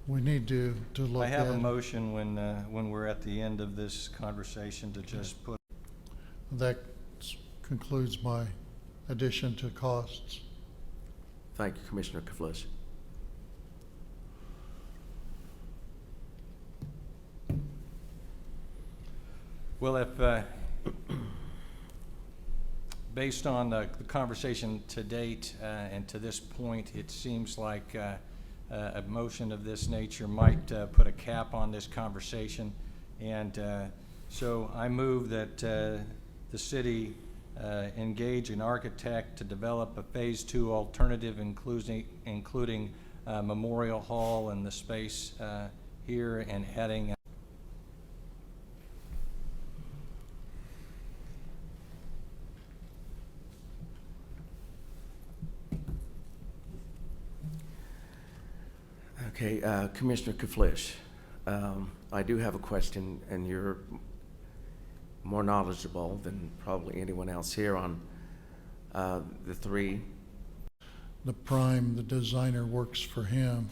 we need to look I at. have a motion when we're at the end of this conversation to just put. That concludes my addition to costs. Thank you, Commissioner Kaflish. Well, if, based on the conversation to date and to this point, it seems like a motion of this nature might put a cap on this conversation. And so I move that the city engage an architect to develop a Phase 2 alternative, including Memorial Hall and the space here and heading. Okay, Commissioner Kaflish, I do have a question, and you're more knowledgeable than probably anyone else here on the three. The prime, the designer works for him.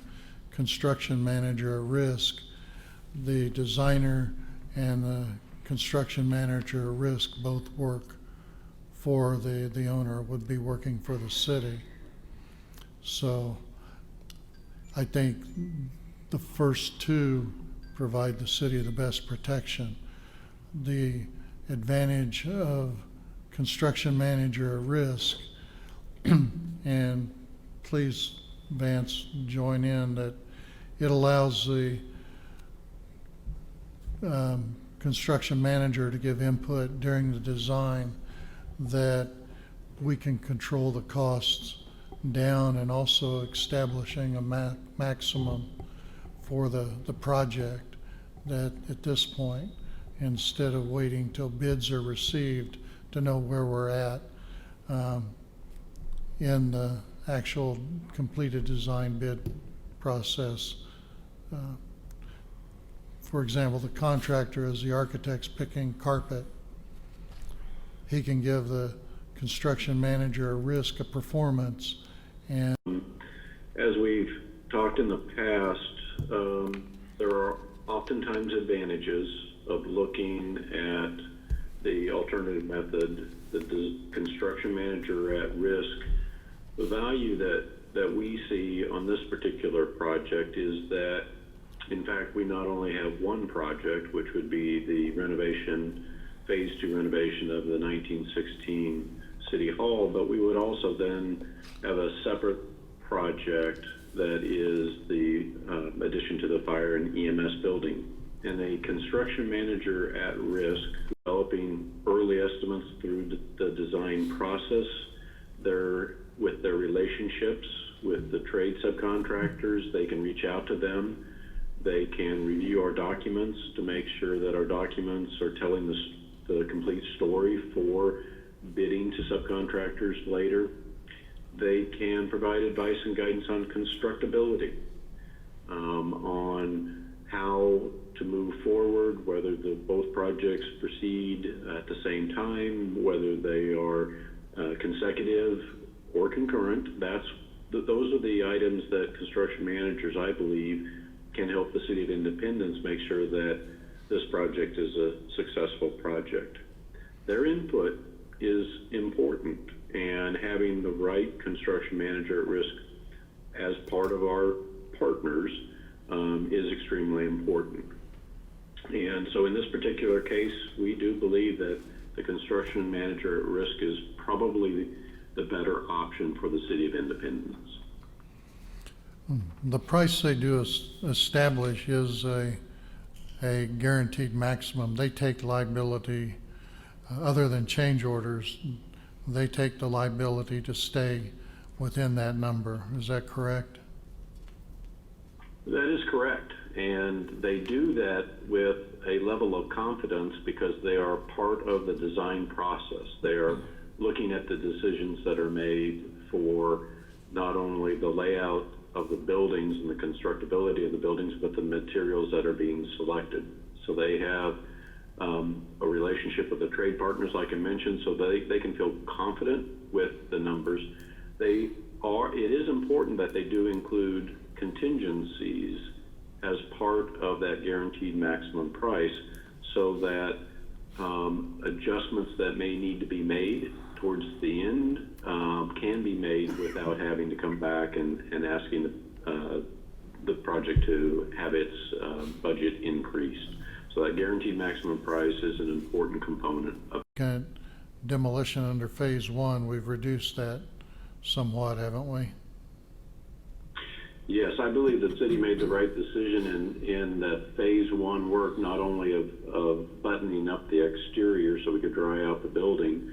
Construction manager at risk, the designer and the construction manager at risk both work for the owner, would be working for the city. So I think the first two provide the city the best protection. The advantage of construction manager at risk, and please, Vance, join in, that it allows the construction manager to give input during the design, that we can control the costs down, and also establishing a maximum for the project, that at this point, instead of waiting till bids are received to know where we're at in the actual completed design bid process. For example, the contractor, as the architect's picking carpet, he can give the construction manager a risk of performance. And as we've talked in the past, there are oftentimes advantages of looking at the alternative method, the construction manager at risk. The value that we see on this particular project is that, in fact, we not only have one project, which would be the renovation, phase 2 renovation of the 1916 City Hall, but we would also then have a separate project that is the addition to the fire and EMS building. And a construction manager at risk, developing early estimates through the design process, with their relationships with the trade subcontractors, they can reach out to them. They can review our documents to make sure that our documents are telling the complete story for bidding to subcontractors later. They can provide advice and guidance on constructability, on how to move forward, whether both projects proceed at the same time, whether they are consecutive or concurrent. Those are the items that construction managers, I believe, can help the City of Independence make sure that this project is a successful project. Their input is important, and having the right construction manager at risk as part of our partners is extremely important. And so in this particular case, we do believe that the construction manager at risk is probably the better option for the City of Independence. the price they do establish is a guaranteed maximum. They take liability, other than change orders, they take the liability to stay within that number. Is that correct? That is correct. And they do that with a level of confidence because they are part of the design process. They are looking at the decisions that are made for not only the layout of the buildings and the constructability of the buildings, but the materials that are being selected. So they have a relationship with the trade partners, like I mentioned, so they can feel confident with the numbers. It is important that they do include contingencies as part of that guaranteed maximum price, so that adjustments that may need to be made towards the end can be made without having to come back and asking the project to have its budget increased. So that guaranteed maximum price is an important component of demolition under phase 1, we've reduced that somewhat, haven't we? Yes, I believe the city made the right decision in that phase 1 work, not only of buttoning up the exterior so we could dry out the building,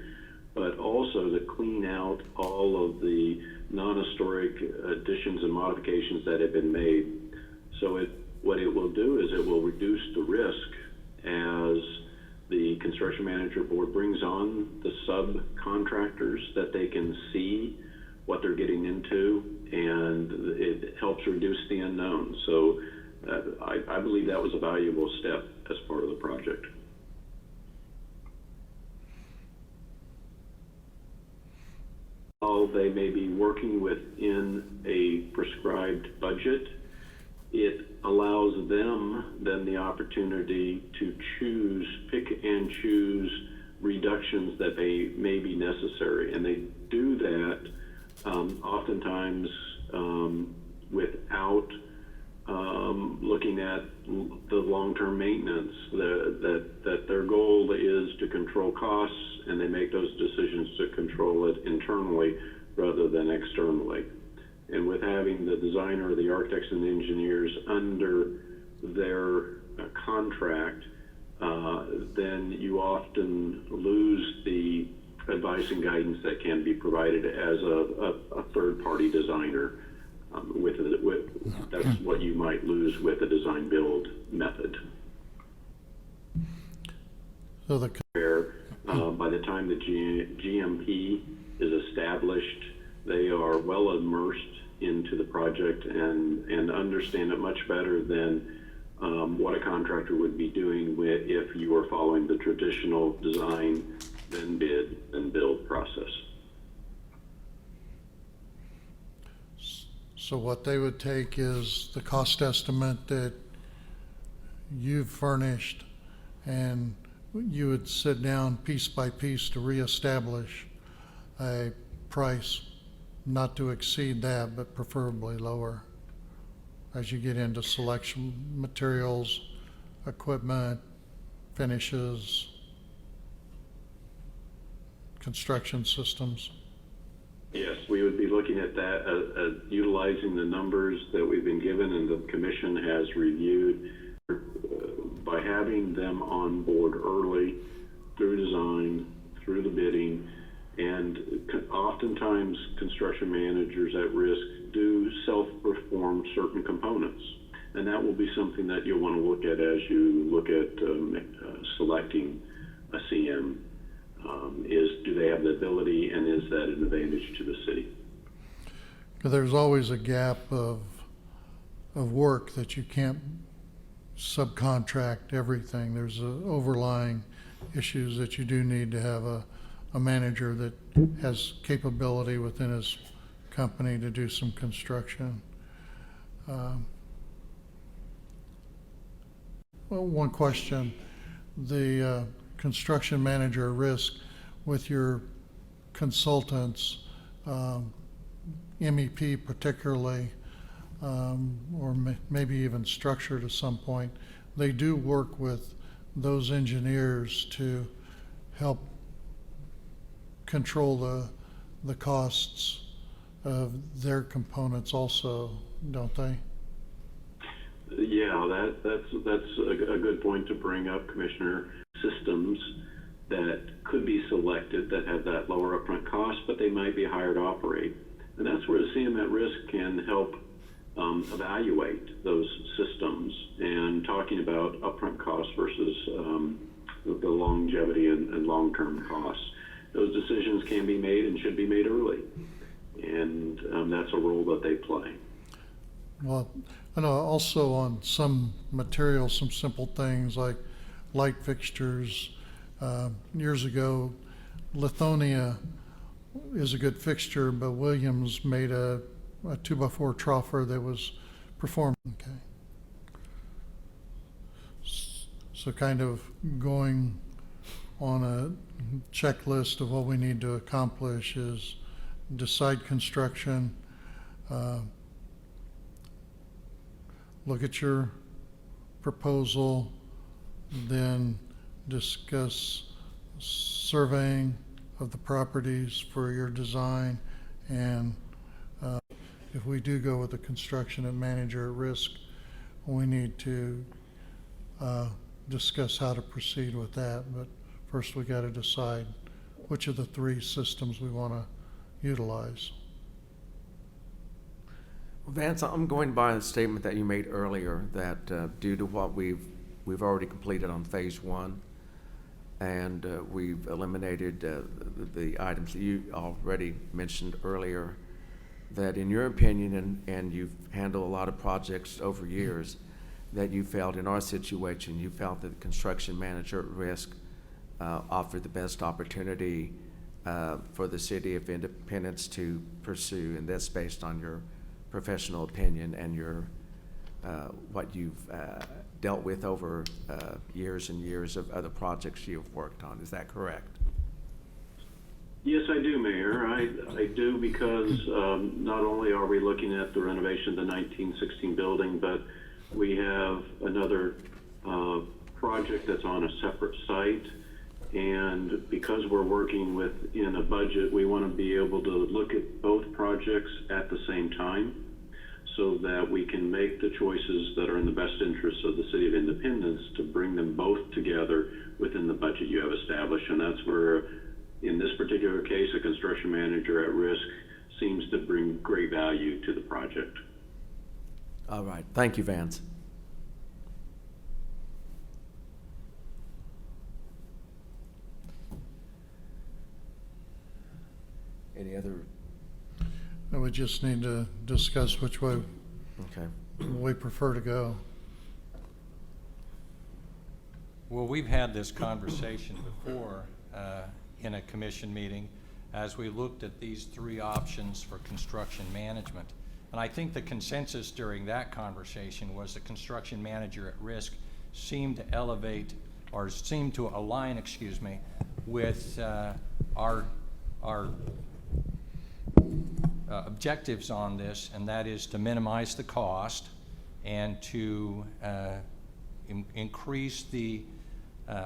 but also to clean out all of the non-historic additions and modifications that have been made. So what it will do is it will reduce the risk as the construction manager board brings on the subcontractors, that they can see what they're getting into, and it helps reduce the unknown. So I believe that was a valuable step as part of the project. While they may be working within a prescribed budget, it allows them then the opportunity to pick and choose reductions that may be necessary. And they do that oftentimes without looking at the long-term maintenance, that their goal is to control costs, and they make those decisions to control it internally rather than externally. And with having the designer, the architects and the engineers under their contract, then you often lose the advice and guidance that can be provided as a third-party designer. That's what you might lose with a design-build method. So the, Where by the time the GMP is established, they are well immersed into the project and understand it much better than what a contractor would be doing if you were following the traditional design, then bid, then build process. so what they would take is the cost estimate that you've furnished, and you would sit down piece by piece to reestablish a price not to exceed that, but preferably lower as you get into selection materials, equipment, finishes, construction systems. Yes, we would be looking at that, utilizing the numbers that we've been given and the commission has reviewed. By having them on board early through design, through the bidding, and oftentimes construction managers at risk do self-perform certain components. And that will be something that you'll want to look at as you look at selecting a CM. Do they have the ability, and is that an advantage to the city? There's always a gap of work that you can't subcontract everything. There's overlying issues that you do need to have a manager that has capability within his company to do some construction. Well, one question, the construction manager risk with your consultants, MEP particularly, or maybe even structure to some point, they do work with those engineers to help control the costs of their components also, don't they? Yeah, that's a good point to bring up, Commissioner. Systems that could be selected that have that lower upfront cost, but they might be higher to operate. And that's where the CM at risk can help evaluate those systems and talking about upfront costs versus the longevity and long-term costs. Those decisions can be made and should be made early, and that's a role that they play. Well, I know also on some materials, some simple things like light fixtures. Years ago, Lithonia is a good fixture, but Williams made a 2x4 troffer that was performed. Okay. So kind of going on a checklist of what we need to accomplish is decide construction, look at your proposal, then discuss surveying of the properties for your design, and if we do go with the construction and manager at risk, we need to discuss how to proceed with that. But first we got to decide which of the three systems we want to utilize. Vance, I'm going by the statement that you made earlier that due to what we've already completed on phase one, and we've eliminated the items that you already mentioned earlier, that in your opinion, and you've handled a lot of projects over years, that you felt in our situation, you felt that the construction manager at risk offered the best opportunity for the city of Independence to pursue, and that's based on your professional opinion and your what you've dealt with over years and years of other projects you've worked on. Is that correct? Yes, I do, Mayor. I do, because not only are we looking at the renovation of the 1916 building, but we have another project that's on a separate site. And because we're working within a budget, we want to be able to look at both projects at the same time. so that we can make the choices that are in the best interests of the City of Independence to bring them both together within the budget you have established. And that's where, in this particular case, a construction manager at risk seems to bring great value to the project. All right, thank you, Vance. Any other, We just need to discuss which way okay. we prefer to go. Well, we've had this conversation before in a commission meeting as we looked at these three options for construction management. And I think the consensus during that conversation was the construction manager at risk seemed to elevate, or seemed to align, with our objectives on this, and that is to minimize the cost and to increase the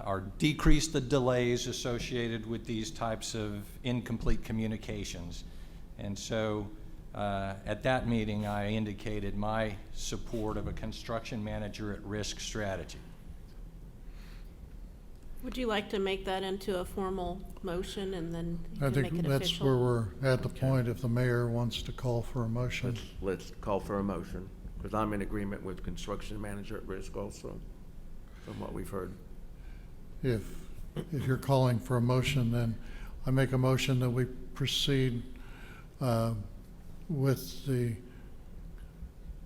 or decrease the delays associated with these types of incomplete communications. And so at that meeting, I indicated my support of a construction manager at risk strategy. Would you like to make that into a formal motion and then you I can make think it that's official? where we're at the point, if the mayor wants to call for a motion. Let's call for a motion, because I'm in agreement with construction manager at risk also, from what we've heard. If you're calling for a motion, then I make a motion that we proceed with the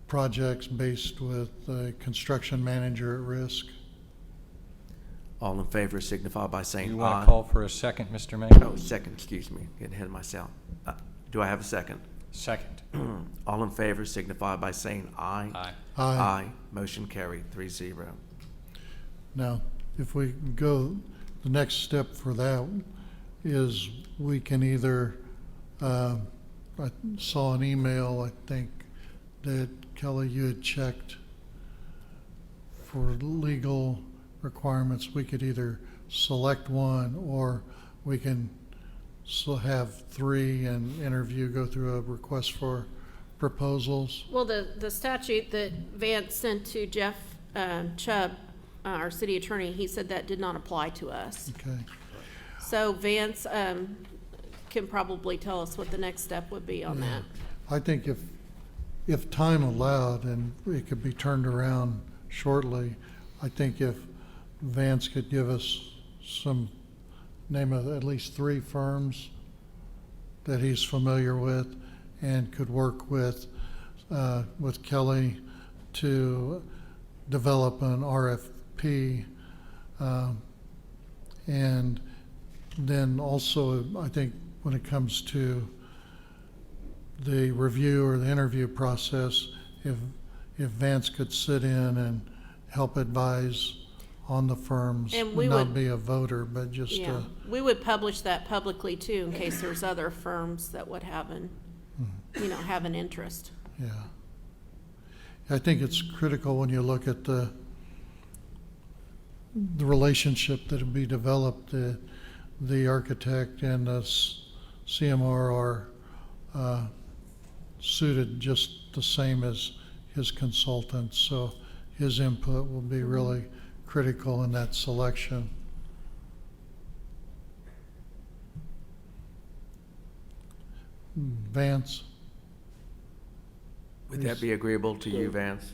projects based with the construction manager at risk. All in favor signify by saying aye. You want to call for a second, Mr. Mayor? No, second, excuse me, getting ahead of myself. Do I have a second? Second. All in favor signify by saying aye. Aye. Aye. Motion carried, 3-0. Now, if we go, the next step for that is we can either, I saw an email, I think, that Kelly, you had checked for legal requirements. We could either select one, or we can still have three and go through a request for proposals. Well, the statute that Vance sent to Jeff Chubb, our city attorney, he said that did not apply to us. Okay. So Vance can probably tell us what the next step would be on that. I think if time allowed and it could be turned around shortly, I think if Vance could give us some name of at least three firms that he's familiar with and could work with Kelly to develop an RFP. And then also, I think when it comes to the review or the interview process, if Vance could sit in and help advise on the firms, And we not would- be a voter, but just Yeah, we would publish that publicly too, in case there's other firms that would have an interest. yeah. I think it's critical when you look at the relationship that would be developed. The architect and the CMR are suited just the same as his consultant, so his input will be really critical in that selection. Vance? Would that be agreeable to you, Vance?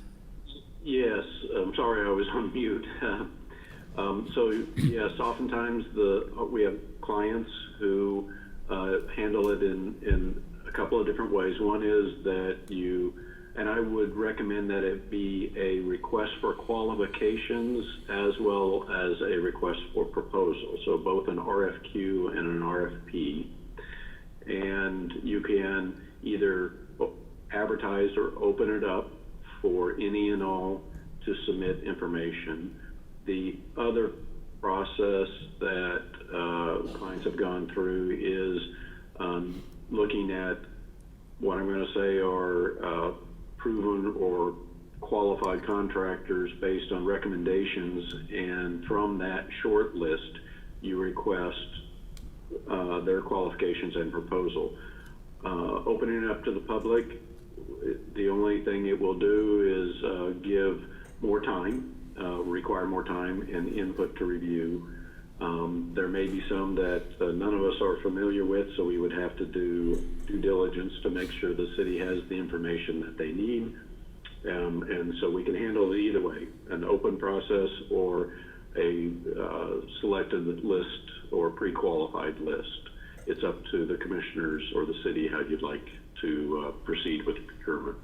Yes, I'm sorry I was on mute. So yes, oftentimes we have clients who handle it in a couple of different ways. One is that and I would recommend that it be a request for qualifications as well as a request for proposal. So both an RFQ and an RFP. And you can either advertise or open it up for any and all to submit information. The other process that clients have gone through is looking at what I'm going to say are proven or qualified contractors based on recommendations, and from that short list, you request their qualifications and proposal. Opening it up to the public, The only thing it will do is give more time, require more time and input to review. There may be some that none of us are familiar with, so we would have to do due diligence to make sure the city has the information that they need. And so we can handle it either way, an open process or a selected list or pre-qualified list. It's up to the commissioners or the city how you'd like to proceed with procurement.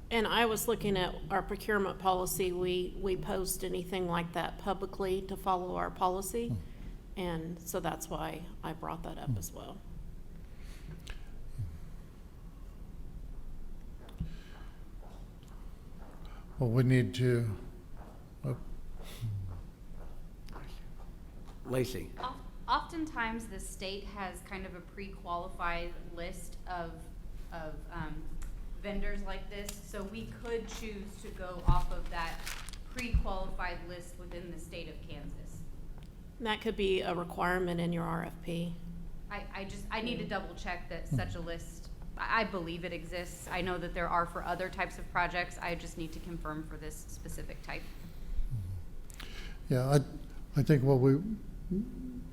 And I was looking at our procurement policy. We post anything like that publicly to follow our policy. And so that's why I brought that up as well. Well, we need to, Lacey? Oftentimes, the state has kind of a pre-qualified list of vendors like this, so we could choose to go off of that pre-qualified list within the state of Kansas. And that could be a requirement in your RFP. I need to double check that such a list, I believe it exists. I know that there are for other types of projects. I just need to confirm for this specific type. yeah, I think what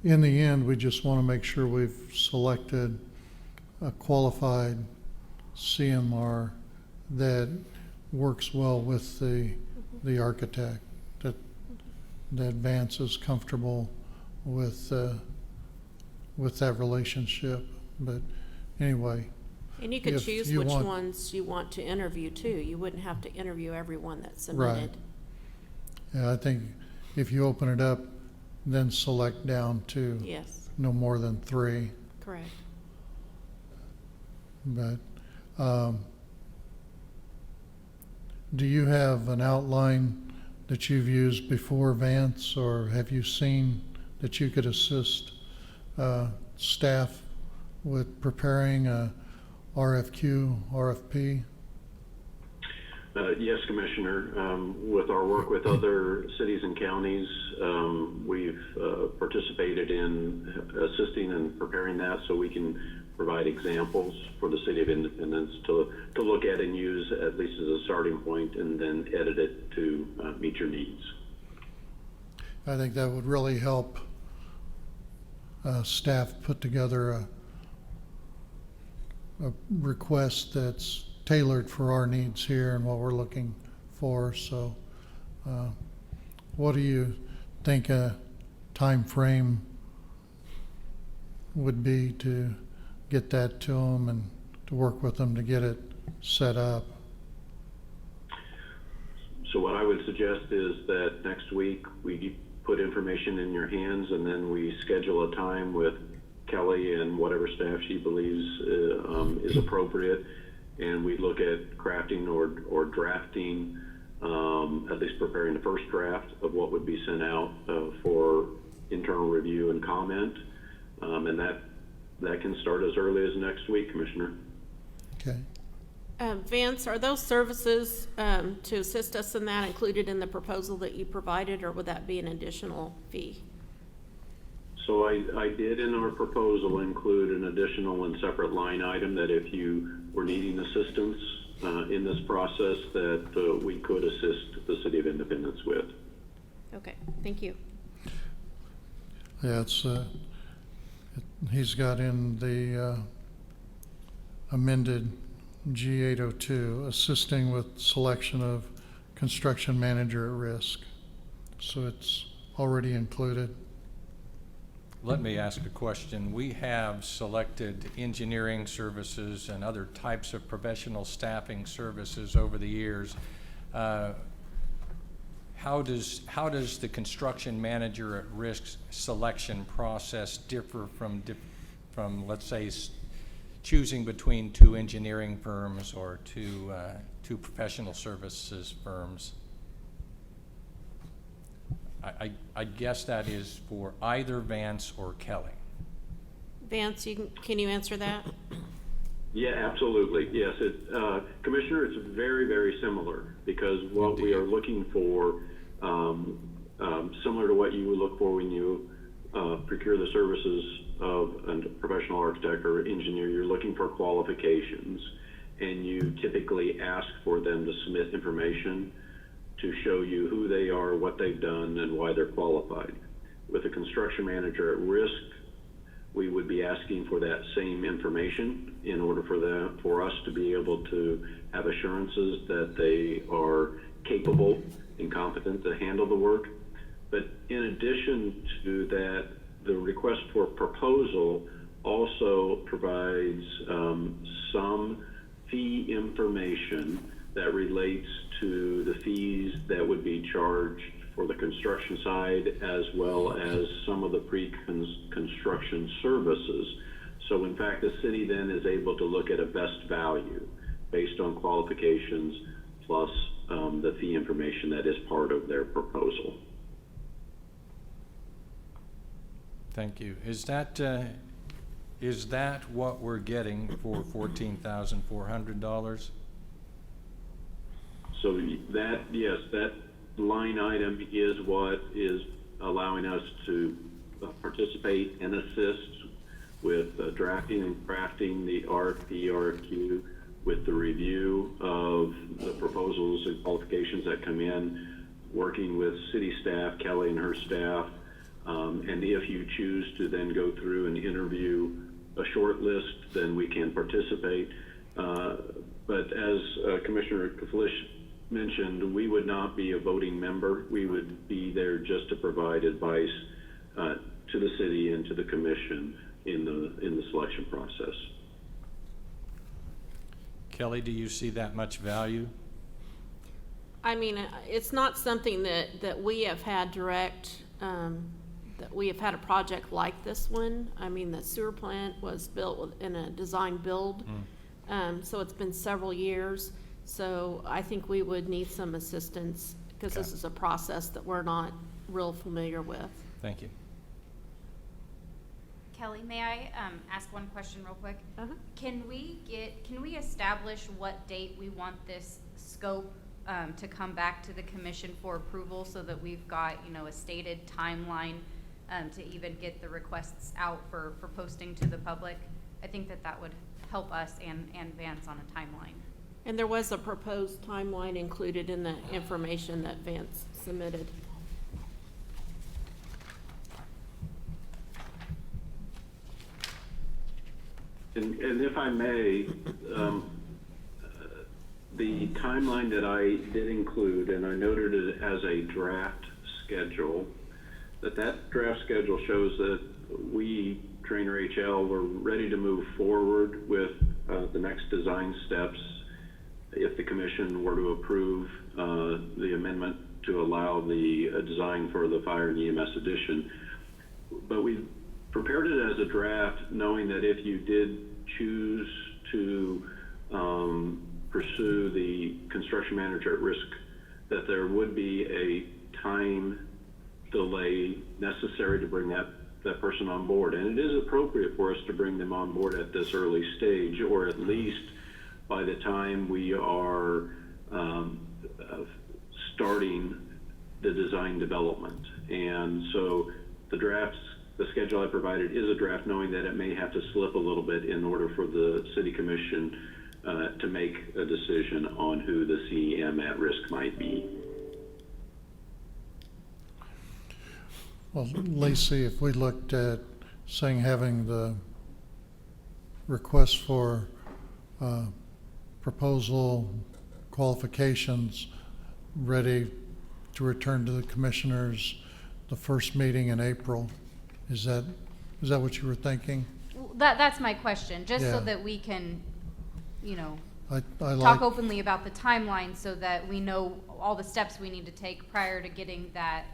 in the end, we just want to make sure we've selected a qualified CMR that works well with the architect, that Vance is comfortable with that relationship. But anyway. And you could If choose you which want- ones you want to interview too. You wouldn't have to interview everyone that's Right. submitted. Yeah, I think if you open it up, then select down to Yes, no more than 3. correct. But do you have an outline that you've used before, Vance, or have you seen that you could assist staff with preparing a RFQ, RFP? Yes, Commissioner. With our work with other cities and counties, we've participated in assisting and preparing that so we can provide examples for the City of Independence to look at and use at least as a starting point, and then edit it to meet your needs. I think that would really help staff put together a request that's tailored for our needs here and what we're looking for. So what do you think a time frame would be to get that to them and to work with them to get it set up? So what I would suggest is that next week we put information in your hands, and then we schedule a time with Kelly and whatever staff she believes is appropriate, and we look at crafting or drafting, at least preparing the first draft of what would be sent out for internal review and comment, and that can start as early as next week, Commissioner. Okay. Vance, are those services to assist us in that included in the proposal that you provided, or would that be an additional fee? So I did in our proposal include an additional and separate line item that if you were needing assistance in this process, that we could assist the City of Independence with. Okay, thank you. Yeah, he's got in the amended G802, assisting with selection of construction manager at risk. So it's already included. Let me ask a question. We have selected engineering services and other types of professional staffing services over the years. How does the construction manager at risk selection process differ from let's say, choosing between 2 engineering firms or two professional services firms? I guess that is for either Vance or Kelly. Vance, can you answer that? Yeah, absolutely. Yes, Commissioner, it's very, very similar, because what we are looking for, similar to what you would look for when you procure the services of a professional architect or engineer, you're looking for qualifications. and you typically ask for them to submit information to show you who they are, what they've done, and why they're qualified. With a construction manager at risk, we would be asking for that same information in order for us to be able to have assurances that they are capable and competent to handle the work. But in addition to that, the request for proposal also provides some fee information that relates to the fees that would be charged for the construction side, as well as some of the pre-construction services. So in fact, the city then is able to look at a best value based on qualifications plus the fee information that is part of their proposal. Thank you. Is that what we're getting for $14,400? So that, yes, that line item is what is allowing us to participate and assist with drafting and crafting the RFP, RFQ, with the review of the proposals and qualifications that come in, working with city staff, Kelly and her staff, and if you choose to then go through and interview a short list, then we can participate. But as Commissioner Kaflish mentioned, we would not be a voting member. We would be there just to provide advice to the city and to the commission in the selection process. Kelly, do you see that much value? I mean, it's not something that we have had direct, that we have had a project like this one. I mean, the sewer plant was built in a design build, so it's been several years. So I think we would need some assistance because this is a process that we're not real familiar with. Thank you. Kelly, may I ask one question real quick? Uh-huh. Can we establish what date we want this scope to come back to the commission for approval so that we've got, a stated timeline to even get the requests out for posting to the public? I think that would help us and Vance on a timeline. And there was a proposed timeline included in the information that Vance submitted. And if I may, the timeline that I did include, and I noted it as a draft schedule, that draft schedule shows that we, Trainer HL, were ready to move forward with the next design steps if the commission were to approve the amendment to allow the design for the fire and EMS addition. But we prepared it as a draft, knowing that if you did choose to pursue the construction manager at risk, that there would be a time delay necessary to bring that person on board. And it is appropriate for us to bring them on board at this early stage, or at least by the time we are starting the design development. And so the schedule I provided is a draft, knowing that it may have to slip a little bit in order for the city commission to make a decision on who the CEM at risk might be. Well, Lacey, if we looked at saying having the request for proposal qualifications ready to return to the commissioners the first meeting in April, is that what you were thinking? That's my question, just so Yeah. that we can, I talk openly about the timeline so that we know all the steps we need to take prior to getting that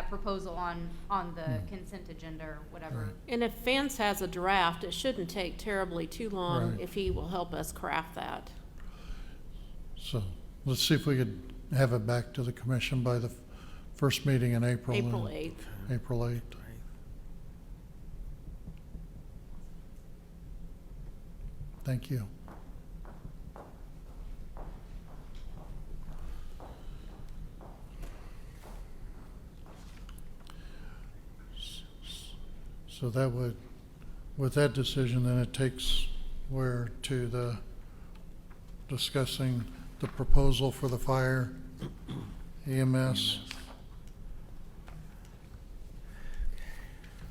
proposal on the consent agenda or whatever. Right. And if Vance has a draft, it shouldn't take terribly too long Right. if he will help us craft that. So let's see if we could have it back to the commission by the first meeting in April. April 8th. April 8th. Thank you. So that would, with that decision, then it takes where to the discussing the proposal for the fire EMS.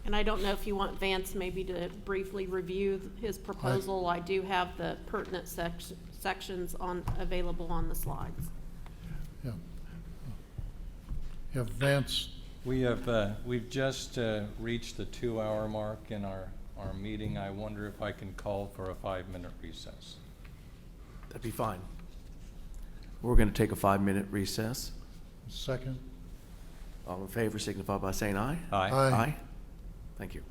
And I don't know if you want Vance maybe to briefly review his proposal. I do have the pertinent sections available on the slides. Yeah. Yeah, Vance, We've just reached the 2-hour mark in our meeting. I wonder if I can call for a 5-minute recess. That'd be fine. We're going to take a 5-minute recess. second. All in favor signify by saying aye. Aye. Aye. Thank you.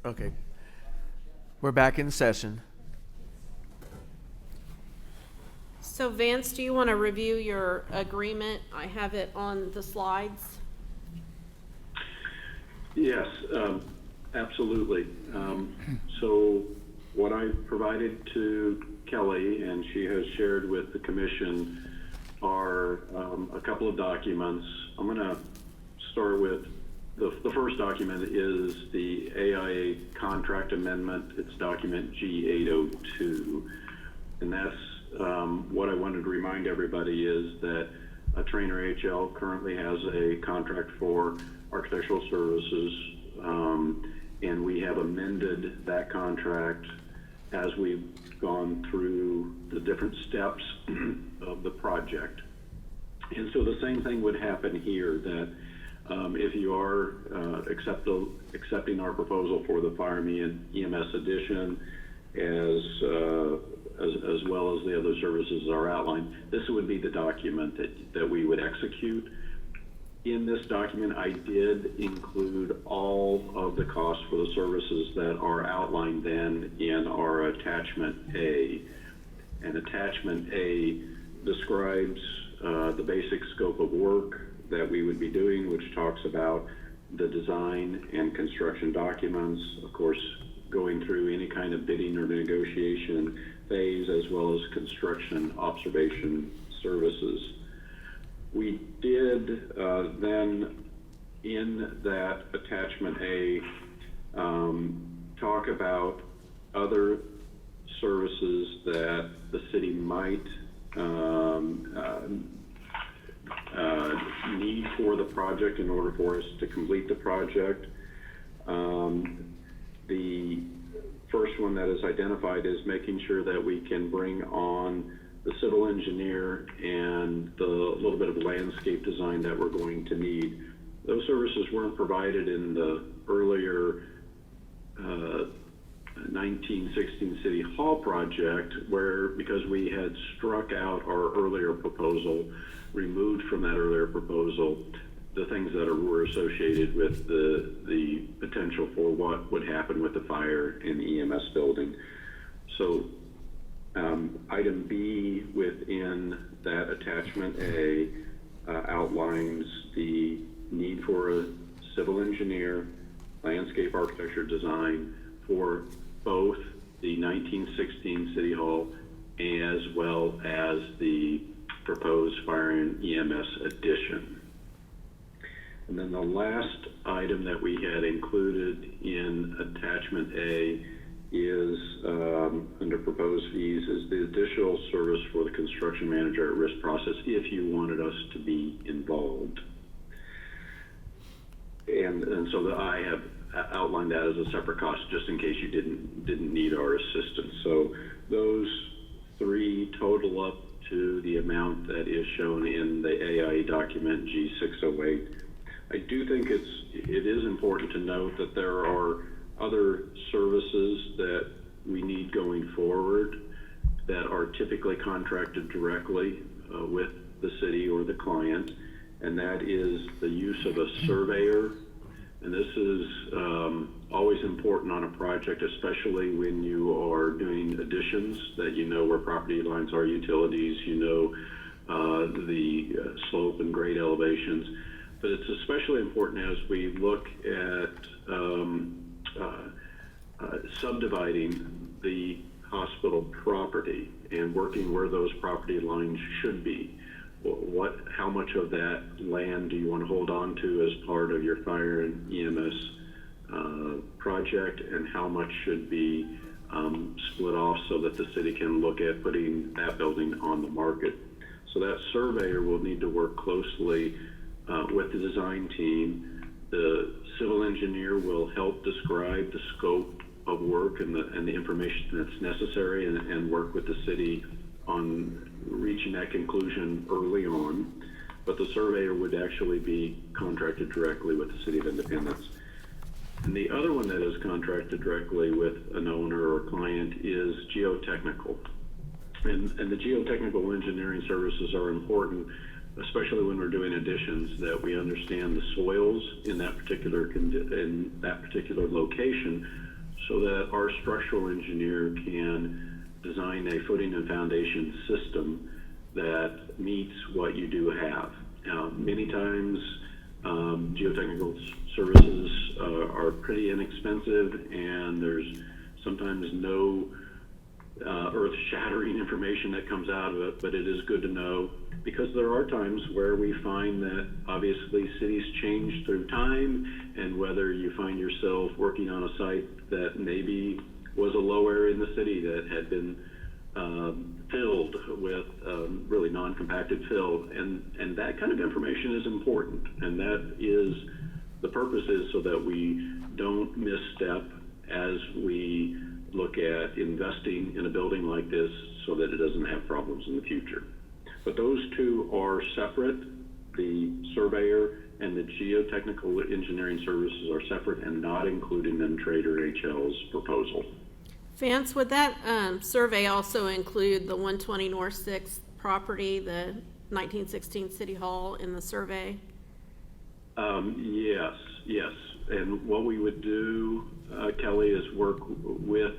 Okay. We're back in session. So Vance, do you want to review your agreement? I have it on the slides. Yes, absolutely. So what I provided to Kelly, and she has shared with the commission, are a couple of documents. I'm going to start with the first document is the AIA contract amendment. It's document G802. And that's what I wanted to remind everybody is that Trainer HL currently has a contract for architectural services, and we have amended that contract as we've gone through the different steps of the project. And so the same thing would happen here, that if you are accepting our proposal for the Fire and EMS addition, as well as the other services are outlined, this would be the document that we would execute. In this document, I did include all of the costs for the services that are outlined then in our attachment A. And attachment A describes the basic scope of work that we would be doing, which talks about the design and construction documents, of course, going through any kind of bidding or negotiation phase, as well as construction observation services. We did then, in that attachment A, talk about other services that the city might need for the project in order for us to complete the project. The first one that is identified is making sure that we can bring on the civil engineer and the little bit of landscape design that we're going to need. Those services weren't provided in the earlier 1916 City Hall project, where, because we had struck out our earlier proposal, removed from that earlier proposal the things that were associated with the potential for what would happen with the fire and EMS building. So item B within that attachment A outlines the need for a civil engineer, landscape architecture design for both the 1916 City Hall as well as the proposed fire and EMS addition. And then the last item that we had included in attachment A is under proposed fees is the additional service for the construction manager at risk process if you wanted us to be involved. And so that I have outlined that as a separate cost just in case you didn't need our assistance. So those three total up to the amount that is shown in the AIA document G608. I do think it is important to note that there are other services that we need going forward that are typically contracted directly with the city or the client, and that is the use of a surveyor. And this is always important on a project, especially when you are doing additions, that you know where property lines are, utilities, you know the slope and grade elevations. But it's especially important as we look at subdividing the hospital property and working where those property lines should be. How much of that land do you want to hold on to as part of your fire and EMS project, and how much should be split off so that the city can look at putting that building on the market? So that surveyor will need to work closely with the design team. The civil engineer will help describe the scope of work and the information that's necessary, and work with the city on reaching that conclusion early on. But the surveyor would actually be contracted directly with the City of Independence. And the other one that is contracted directly with an owner or client is geotechnical. And the geotechnical engineering services are important, especially when we're doing additions, that we understand the soils in that particular location, so that our structural engineer can design a footing and foundation system that meets what you do have. Many times, geotechnical services are pretty inexpensive, and there's sometimes no earth-shattering information that comes out of it, but it is good to know, because there are times where we find that obviously cities change through time, and whether you find yourself working on a site that maybe was a low area in the city that had been filled with really non-compacted fill, and that kind of information is important, and that is, the purpose is so that we don't misstep as we look at investing in a building like this so that it doesn't have problems in the future. But those two are separate. The surveyor and the geotechnical engineering services are separate and not included in Trader HL's proposal. Vance, would that survey also include the 120 North 6th property, the 1916 City Hall in the survey? Yes. And what we would do, Kelly, is work with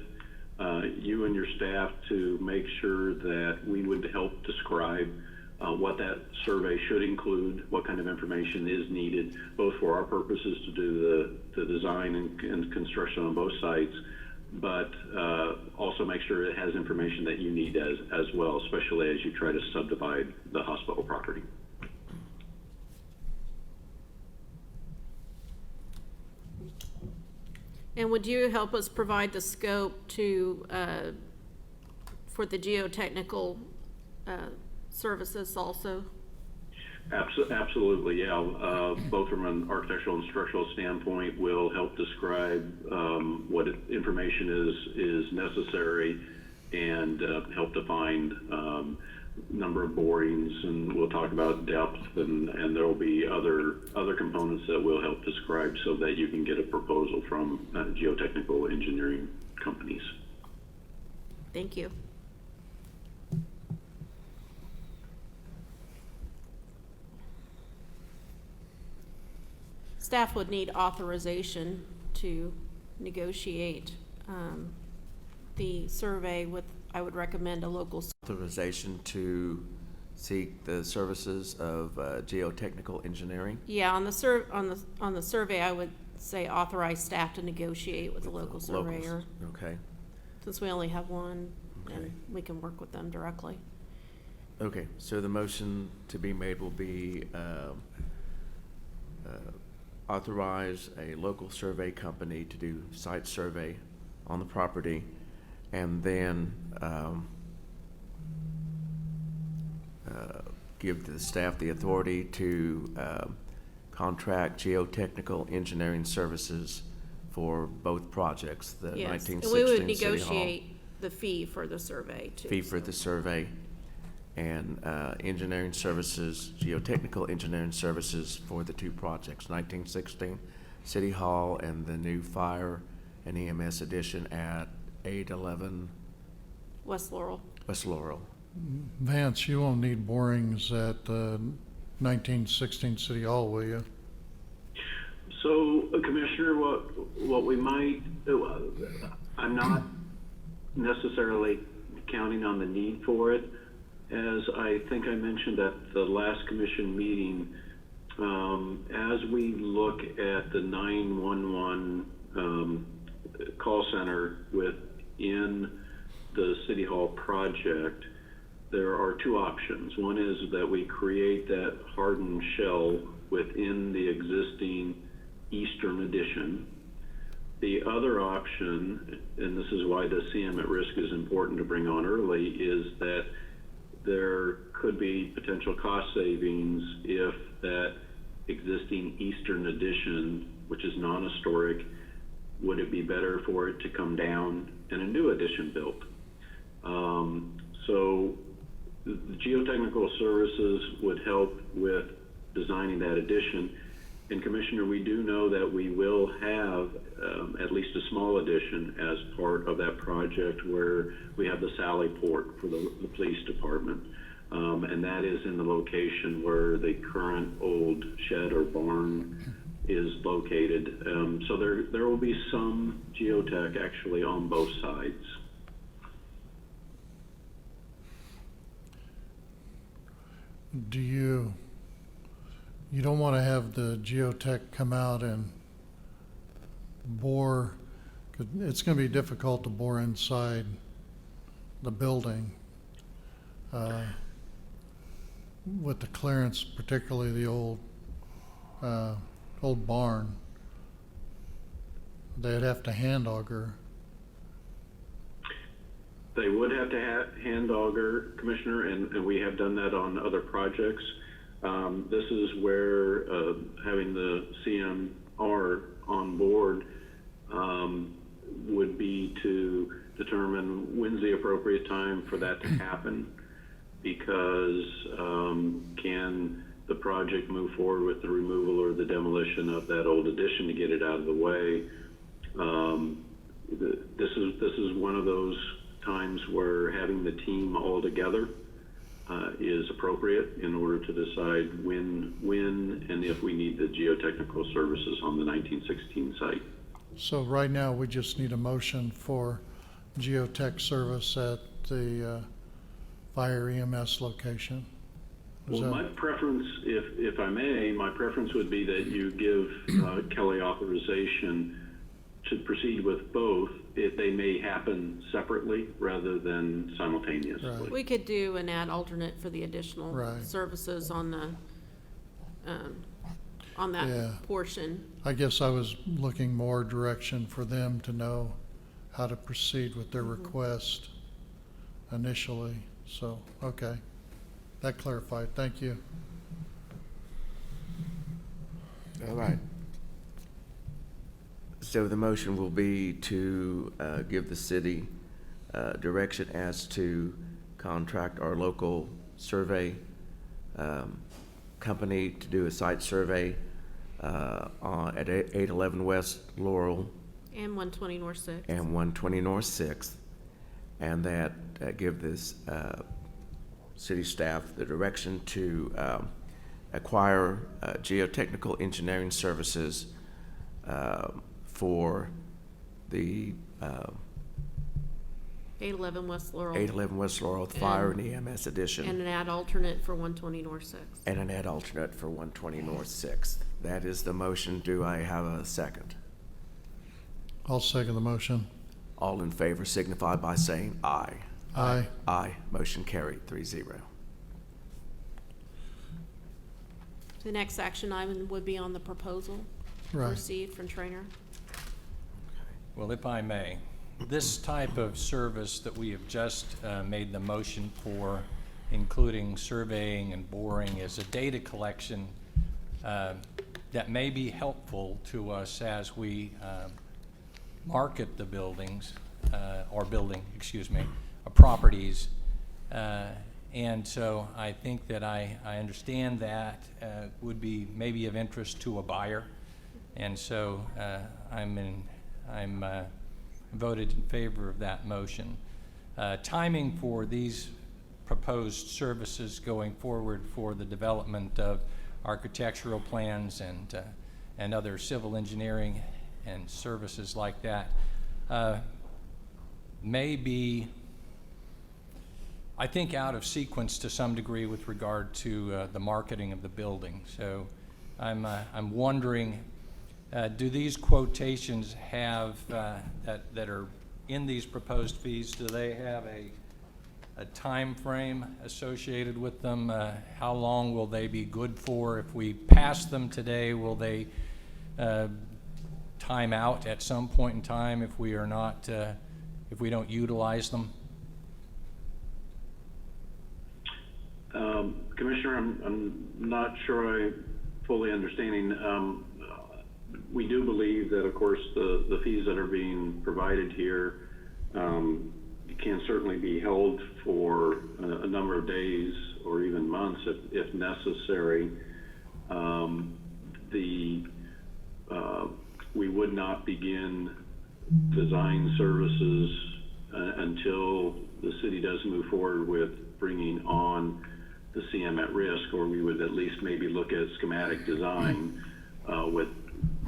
you and your staff to make sure that we would help describe what that survey should include, what kind of information is needed, both for our purposes to do the design and construction on both sites, but also make sure it has information that you need as well, especially as you try to subdivide the hospital property. And would you help us provide the scope to, for the geotechnical services also? Absolutely, yeah. Both from an architectural and structural standpoint, will help describe what information is necessary, and help define number of borings, and we'll talk about depth, and there will be other components that will help describe so that you can get a proposal from geotechnical engineering companies. Thank you. Staff would need authorization to negotiate the survey with, I would recommend, a local. Authorization to seek the services of geotechnical engineering. Yeah, on the survey, I would say authorize staff to negotiate with a local surveyor, Okay. since we only have one, Okay. and we can work with them directly. Okay, so the motion to be made will be authorize a local survey company to do site survey on the property, and then give the staff the authority to contract geotechnical engineering services for both projects, the Yes, 1916 and we would City Hall. negotiate the fee for the survey too. Fee for so. the survey, and engineering services, geotechnical engineering services for the two projects, 1916 City Hall and the new fire and EMS addition at 811 West Laurel. West Laurel. Vance, you won't need borings at 1916 City Hall, will you? So, Commissioner, what we might, I'm not necessarily counting on the need for it. As I think I mentioned at the last commission meeting, as we look at the 911 call center within the City Hall project, there are two options. One is that we create that hardened shell within the existing eastern addition. The other option, and this is why the CM at risk is important to bring on early, is that there could be potential cost savings if that existing eastern addition, which is non-historic, would it be better for it to come down and a new addition built? So the geotechnical services would help with designing that addition. And Commissioner, we do know that we will have at least a small addition as part of that project, where we have the Sally Port for the police department. And that is in the location where the current old shed or barn is located. So there will be some geotech actually on both sides. Do you don't want to have the geotech come out and bore, 'cause it's going to be difficult to bore inside the building with the clearance, particularly the old barn. They'd have to hand auger. They would have to hand auger, Commissioner, and we have done that on other projects. This is where having the CMR on board would be to determine when's the appropriate time for that to happen, because can the project move forward with the removal or the demolition of that old addition to get it out of the way. This is one of those times where having the team all together is appropriate in order to decide when and if we need the geotechnical services on the 1916 site. So right now, we just need a motion for geotech service at the fire EMS location. Is Well, that- my preference, if I may, my preference would be that you give Kelly authorization to proceed with both. They may happen separately rather than simultaneously. Right. We could do an ad alternate for the additional Right. services on the, on Yeah. that portion. I guess I was looking more direction for them to know how to proceed with their request initially. So, okay. That clarified. Thank you. All right. So the motion will be to give the city direction as to contract our local survey company to do a site survey at 811 West Laurel And 120 North 6. and 120 North 6th, and that give this city staff the direction to acquire geotechnical engineering services for the 811 West Laurel. 811 West Laurel Fire and EMS Edition, And an ad alternate for 120 North 6. and an ad alternate for 120 North 6th. That is the motion. Do I have a second? I'll second the motion. All in favor signify by saying aye. Aye. Aye. Motion carried, 3-0. The next action item would be on the proposal Right. received from Trainer. Well, if I may, this type of service that we have just made the motion for, including surveying and boring, is a data collection that may be helpful to us as we market the buildings, properties. And so I think that I understand that would be maybe of interest to a buyer. And so I'm voted in favor of that motion. Timing for these proposed services going forward for the development of architectural plans and other civil engineering and services like that may be, I think, out of sequence to some degree with regard to the marketing of the building. So I'm wondering, do these quotations have, that are in these proposed fees, do they have a time frame associated with them? How long will they be good for? If we pass them today, will they time out at some point in time if we are not, if we don't utilize them? Commissioner, I'm not sure I fully understanding. We do believe that, of course, the fees that are being provided here can certainly be held for a number of days or even months if necessary. We would not begin design services until the city does move forward with bringing on the CM at risk, or we would at least maybe look at schematic design with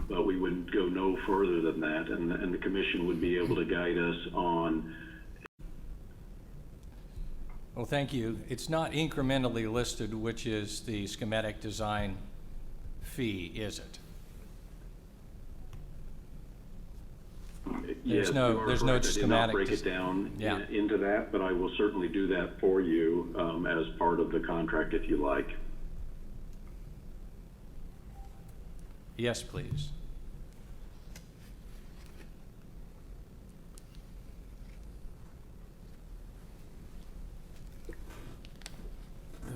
but we would go no further than that, and the commission would be able to guide us on. Well, thank you. It's not incrementally listed, which is the schematic design fee, is it? Yes, no- you are there's no correct. I did not schematic break dis- it down Yeah. into that, but I will certainly do that for you as part of the contract if you like. Yes, please.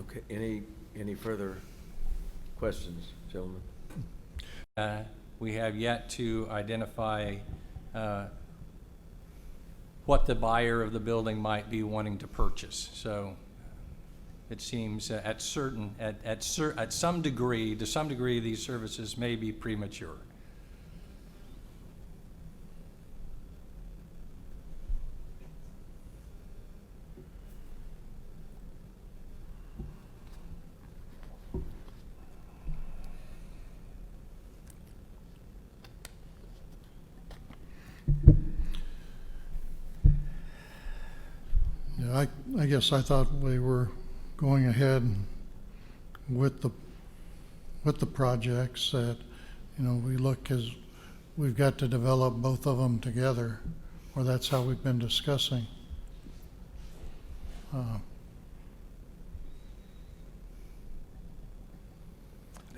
Okay, any further questions, gentlemen? We have yet to identify what the buyer of the building might be wanting to purchase. So it seems at some degree, to some degree, these services may be premature. Yeah, I guess I thought we were going ahead with the projects that, we look as, we've got to develop both of them together, or that's how we've been discussing.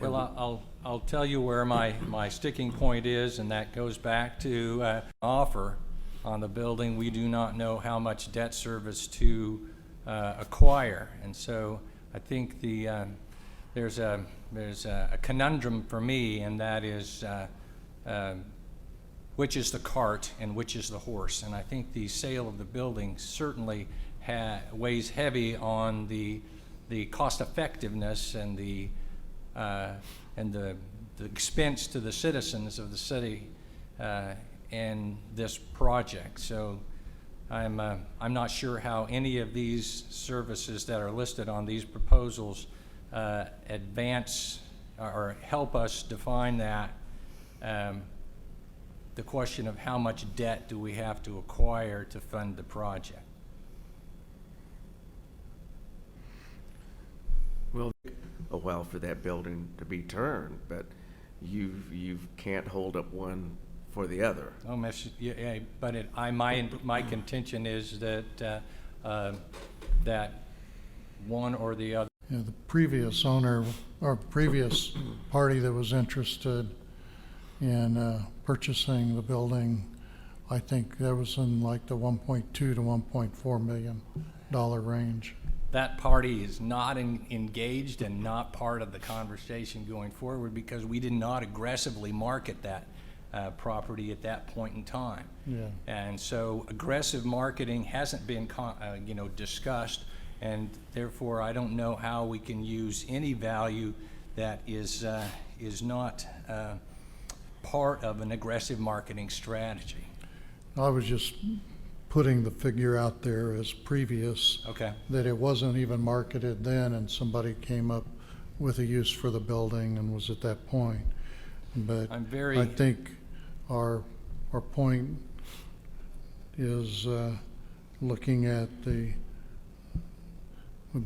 Well, I'll tell you where my sticking point is, and that goes back to offer on the building. We do not know how much debt service to acquire, and so I think there's a conundrum for me, and that is which is the cart and which is the horse. And I think the sale of the building certainly weighs heavy on the cost effectiveness and the expense to the citizens of the city in this project. So I'm not sure how any of these services that are listed on these proposals advance or help us define that. The question of how much debt do we have to acquire to fund the project. Well, a while for that building to be turned, but you can't hold up one for the other. Oh, yeah, but my contention is that that one or the other. The previous owner or previous party that was interested in purchasing the building, I think that was in like the $1.2 to $1.4 million range. That party is not engaged and not part of the conversation going forward because we did not aggressively market that property at that point in time. Yeah. And so aggressive marketing hasn't been discussed, and therefore I don't know how we can use any value that is not part of an aggressive marketing strategy. I was just putting the figure out there as previous. Okay. That it wasn't even marketed then, and somebody came up with a use for the building and was at that point. But I think our point is looking at we've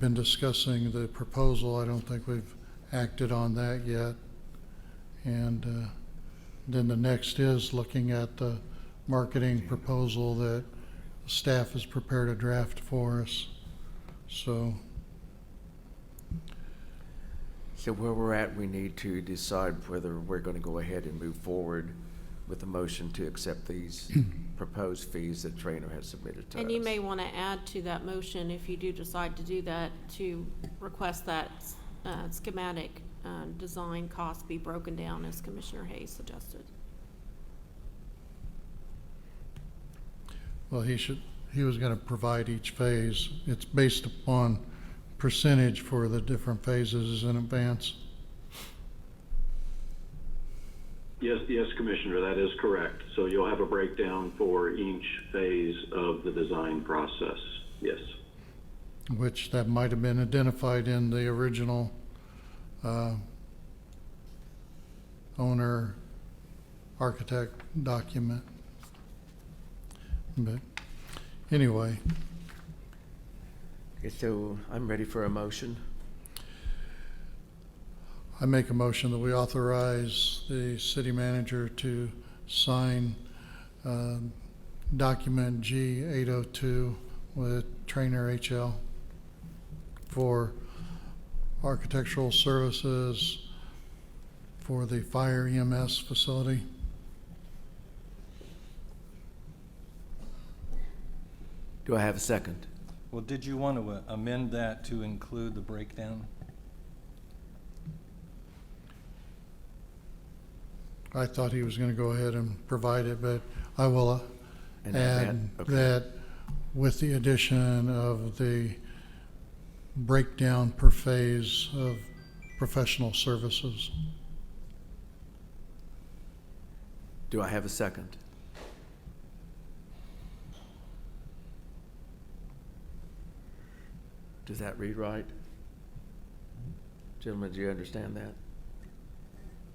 been discussing the proposal. I don't think we've acted on that yet. And then the next is looking at the marketing proposal that staff has prepared a draft for us. So where we're at, we need to decide whether we're going to go ahead and move forward with the motion to accept these proposed fees that Trainer has submitted to us. And you may want to add to that motion, if you do decide to do that, to request that schematic design cost be broken down as Commissioner Hayes suggested. Well, he was going to provide each phase. It's based upon percentage for the different phases in advance. Yes, Commissioner, that is correct. So you'll have a breakdown for each phase of the design process. Yes. Which that might have been identified in the original owner architect document. But anyway, Okay, so I'm ready for a motion. I make a motion that we authorize the city manager to sign document G802 with Trainer HL for architectural services for the fire EMS facility. Do I have a second? Well, did you want to amend that to include the breakdown? I thought he was going to go ahead and provide it, but I will And add okay. that with the addition of the breakdown per phase of professional services. Do I have a second? Does that read right? Gentlemen, do you understand that?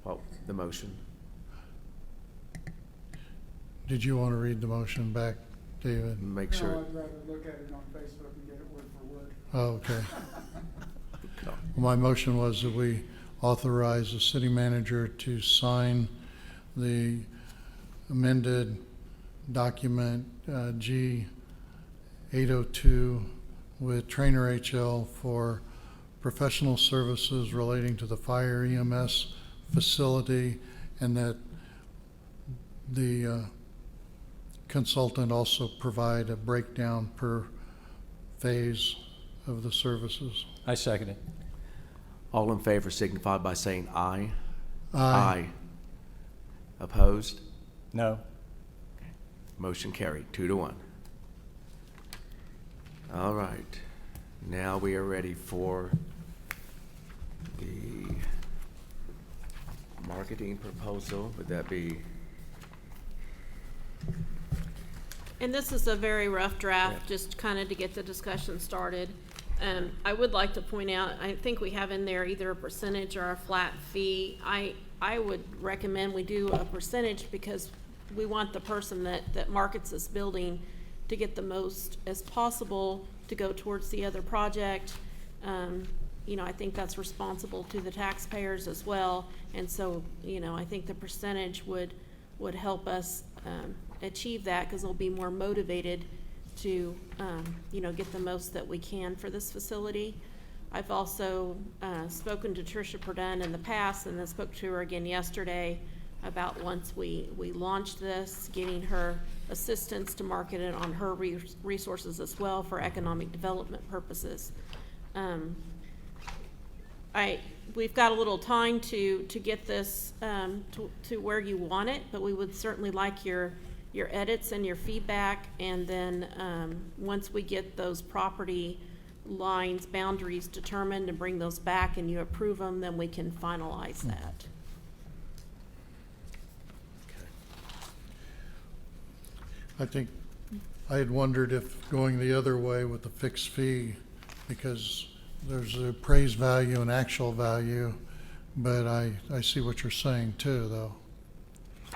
Well, the motion. Did you want to read the motion back, David? Make sure. No, I'd rather look at it on Facebook and get it word for word. Oh, okay. No. My motion was that we authorize the city manager to sign the amended document G802 with Trainer HL for professional services relating to the fire EMS facility, and that the consultant also provide a breakdown per phase of the services. I second it. All in favor signify by saying aye. Aye. Opposed? No? Motion carried, 2-1. All right, now we are ready for the marketing proposal. Would that be, And this is a very rough draft, just kind of to get the discussion started. I would like to point out, I think we have in there either a percentage or a flat fee. I would recommend we do a percentage because we want the person that markets this building to get the most as possible to go towards the other project. You know, I think that's responsible to the taxpayers as well. And so, you know, I think the percentage would help us achieve that, because they'll be more motivated to, you know, get the most that we can for this facility. I've also spoken to Tricia Purdon in the past, and then spoke to her again yesterday about once we launch this, getting her assistance to market it on her resources as well for economic development purposes. We've got a little time to get this to where you want it, but we would certainly like your edits and your feedback, and then once we get those property lines, boundaries determined and bring those back and you approve them, then we can finalize that. I think I had wondered if going the other way with the fixed fee, because there's a appraised value and actual value, but I see what you're saying too, though.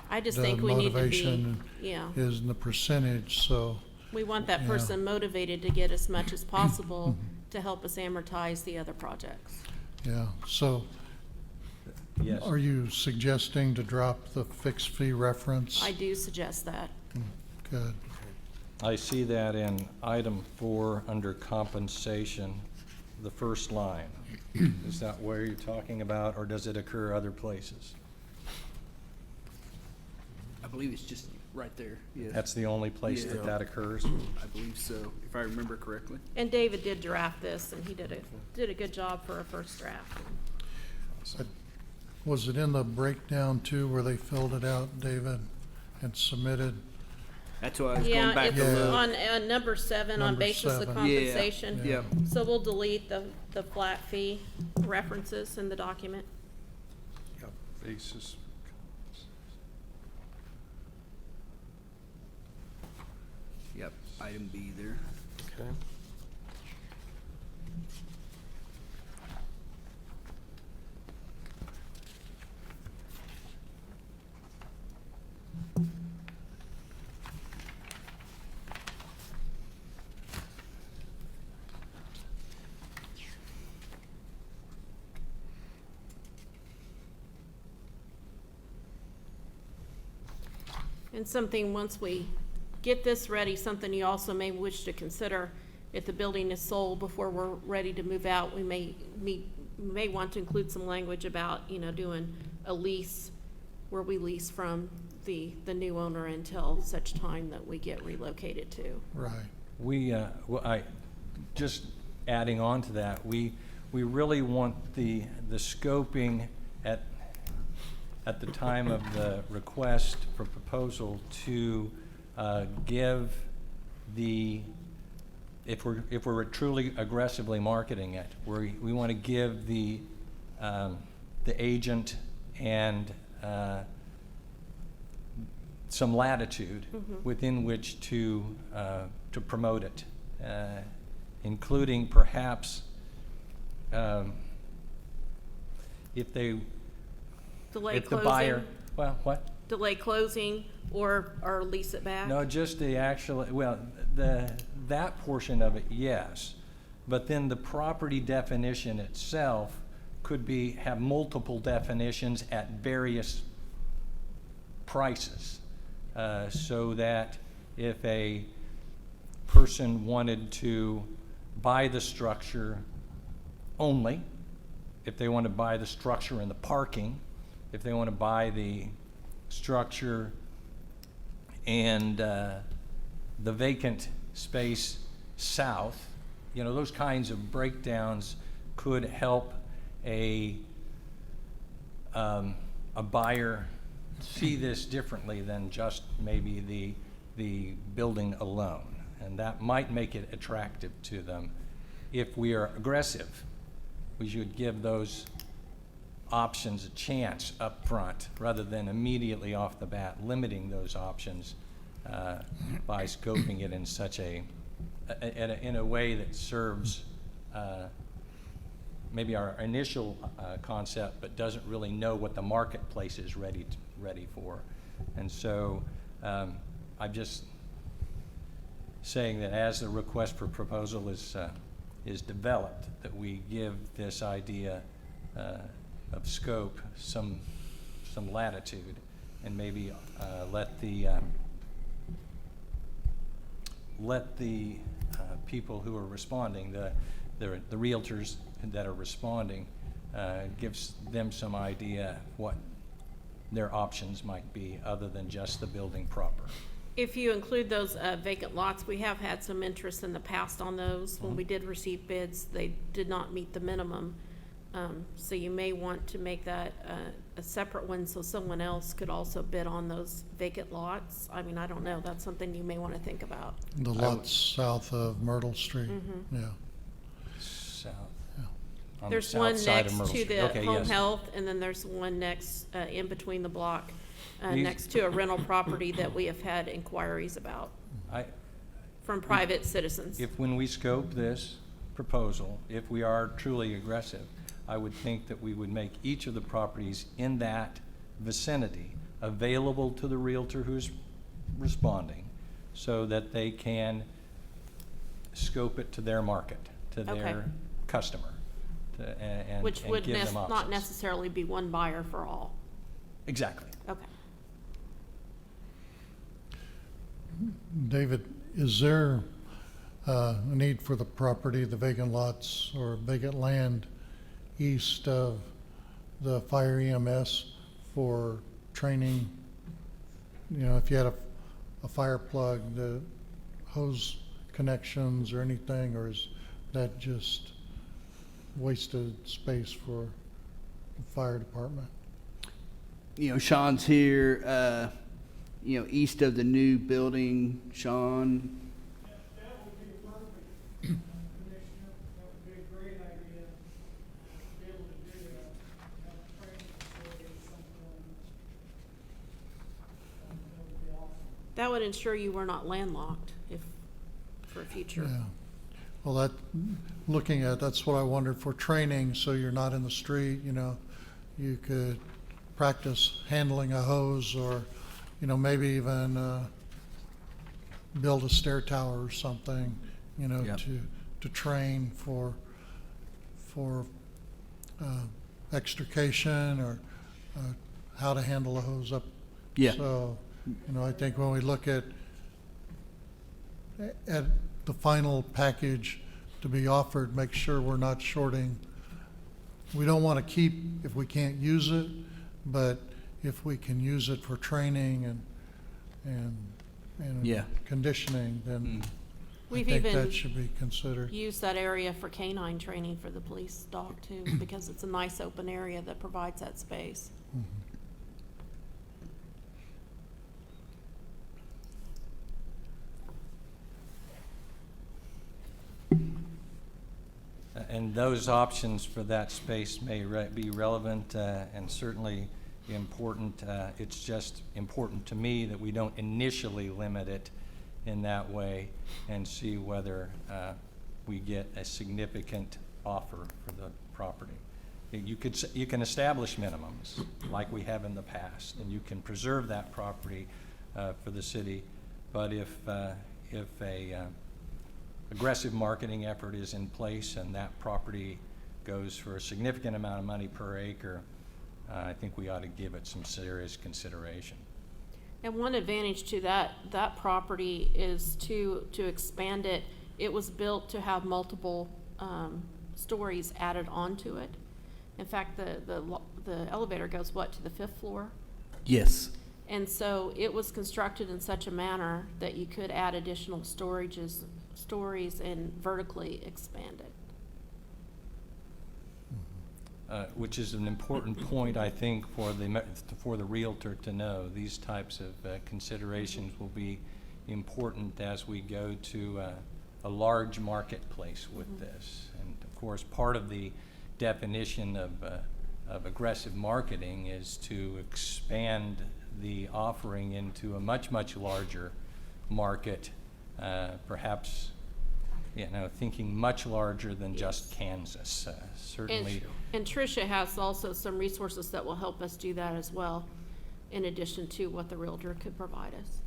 I just The think we need to be, motivation yeah, is in the percentage, so, we want that Yeah. person motivated to get as much as possible to help us amortize the other projects. yeah. So Yes. are you suggesting to drop the fixed fee reference? I do suggest that. Good. I see that in item 4 under compensation, the first line. Is that where you're talking about, or does it occur other places? I believe it's just right there. Yes. That's the only place Yeah. that that occurs? I believe so, if I remember correctly. And David did draft this, and he did a good job for a first draft. Was it in the breakdown too, where they filled it out, David, and submitted? That's why I was Yeah, going back it's to look. on number 7 on Number basis of 7. compensation. Yep. So we'll delete the flat fee references in the document. Basis. Yep, item B there. okay? And something, once we get this ready, something you also may wish to consider, if the building is sold before we're ready to move out, we may want to include some language about, you know, doing a lease where we lease from the new owner until such time that we get relocated to. Right. Just adding on to that, we really want the scoping at the time of the request for proposal to give the, if we're truly aggressively marketing it, we want to give the agent and some latitude within which to promote it, including perhaps if the buyer, well, what? Delay closing or lease it back? No, just the actual, well, that portion of it, yes. But then the property definition itself could have multiple definitions at various prices. So that if a person wanted to buy the structure only, if they want to buy the structure and the parking, if they want to buy the structure and the vacant space south, you know, those kinds of breakdowns could help a buyer see this differently than just maybe the building alone. And that might make it attractive to them. If we are aggressive, we should give those options a chance up front rather than immediately off the bat limiting those options by scoping it in such in a way that serves maybe our initial concept, but doesn't really know what the marketplace is ready for. And so I'm just saying that as the request for proposal is developed, that we give this idea of scope some latitude, and maybe let the people who are responding, the realtors that are responding, gives them some idea what their options might be other than just the building proper. If you include those vacant lots, we have had some interest in the past on those. When we did receive bids, they did not meet the minimum. So you may want to make that a separate one so someone else could also bid on those vacant lots. I mean, I don't know. That's something you may want to think about. The lots south of Myrtle Street, yeah. South. On the There's south one side of next Myrtle to Street. the Okay, home yes. health, and then there's one next, in between the block, These- next to a rental property that we have had inquiries about I, from private citizens. when we scope this proposal, if we are truly aggressive, I would think that we would make each of the properties in that vicinity available to the realtor who's responding so that they can scope it to their market, to Okay. their customer, and Which and would give them not options. necessarily be one buyer for all. Exactly. Okay. David, is there a need for the property, the vacant lots or vacant land east of the fire EMS for training? You know, if you had a fire plug, the hose connections or anything, or is that just wasted space for the fire department? You know, Sean's here, you know, east of the new building. Sean, That would be perfect, Commissioner, that would be a great idea, to be able to do that, have a training facility or something. That would be awesome. That would ensure you were not landlocked for future. Yeah. Well, that's what I wondered for training, so you're not in the street, you know, you could practice handling a hose or, you know, maybe even build a stair tower or something, you know, Yep. to train for extrication or how to handle a hose up. Yeah. So You know, I think when we look at the final package to be offered, make sure we're not shorting. We don't want to keep if we can't use it, but if we can use it for training and Yeah. conditioning, then I We've think even that should be considered. use that area for canine training for the police dog too, because it's a nice open area that provides that space. And those options for that space may be relevant and certainly important. It's just important to me that we don't initially limit it in that way and see whether we get a significant offer for the property. You can establish minimums like we have in the past, and you can preserve that property for the city. But if a aggressive marketing effort is in place and that property goes for a significant amount of money per acre, I think we ought to give it some serious consideration. And one advantage to that property is to expand it. It was built to have multiple stories added onto it. In fact, the elevator goes, what, to the 5th floor? Yes. And so it was constructed in such a manner that you could add additional stories and vertically expand it. Which is an important point, I think, for the realtor to know. These types of considerations will be important as we go to a large marketplace with this. And of course, part of the definition of aggressive marketing is to expand the offering into a much, much larger market, perhaps, thinking much larger than just Kansas. Certainly. And Tricia has also some resources that will help us do that as well, in addition to what the realtor could provide us.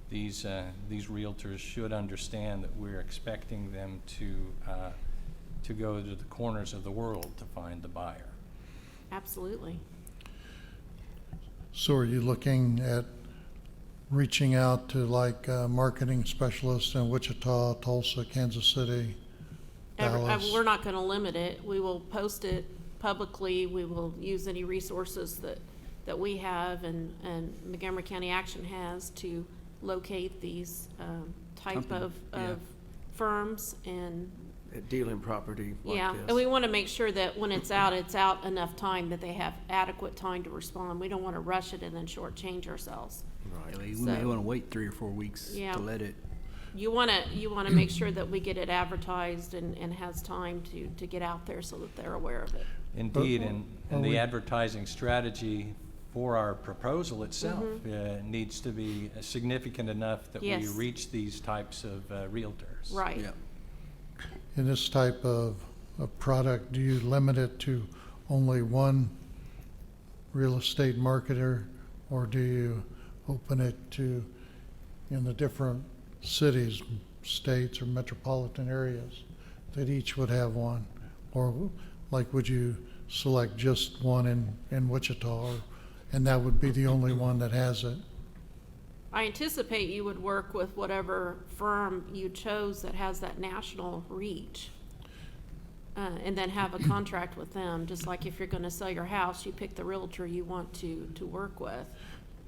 These realtors should understand that we're expecting them to go to the corners of the world to find the buyer. Absolutely. So are you looking at reaching out to like marketing specialists in Wichita, Tulsa, Kansas City, Dallas? We're not going to limit it. We will post it publicly. We will use any resources that we have and Montgomery County Action has to locate these type of firms and Dealing property like yeah, this. and we want to make sure that when it's out enough time that they have adequate time to respond. We don't want to rush it and then shortchange ourselves. Right. We may want to wait 3 or 4 weeks Yeah. to let it. You want to make sure that we get it advertised and has time to get out there so that they're aware of it. Indeed, and the we- advertising strategy for our proposal itself needs to be significant enough that we Yes. reach these types of realtors. Right. Yeah. In this type of product, do you limit it to only one real estate marketer, or do you open it to in the different cities, states, or metropolitan areas that each would have one? Or like, would you select just one in Wichita, and that would be the only one that has it? I anticipate you would work with whatever firm you chose that has that national reach, and then have a contract with them. Just like if you're going to sell your house, you pick the realtor you want to work with.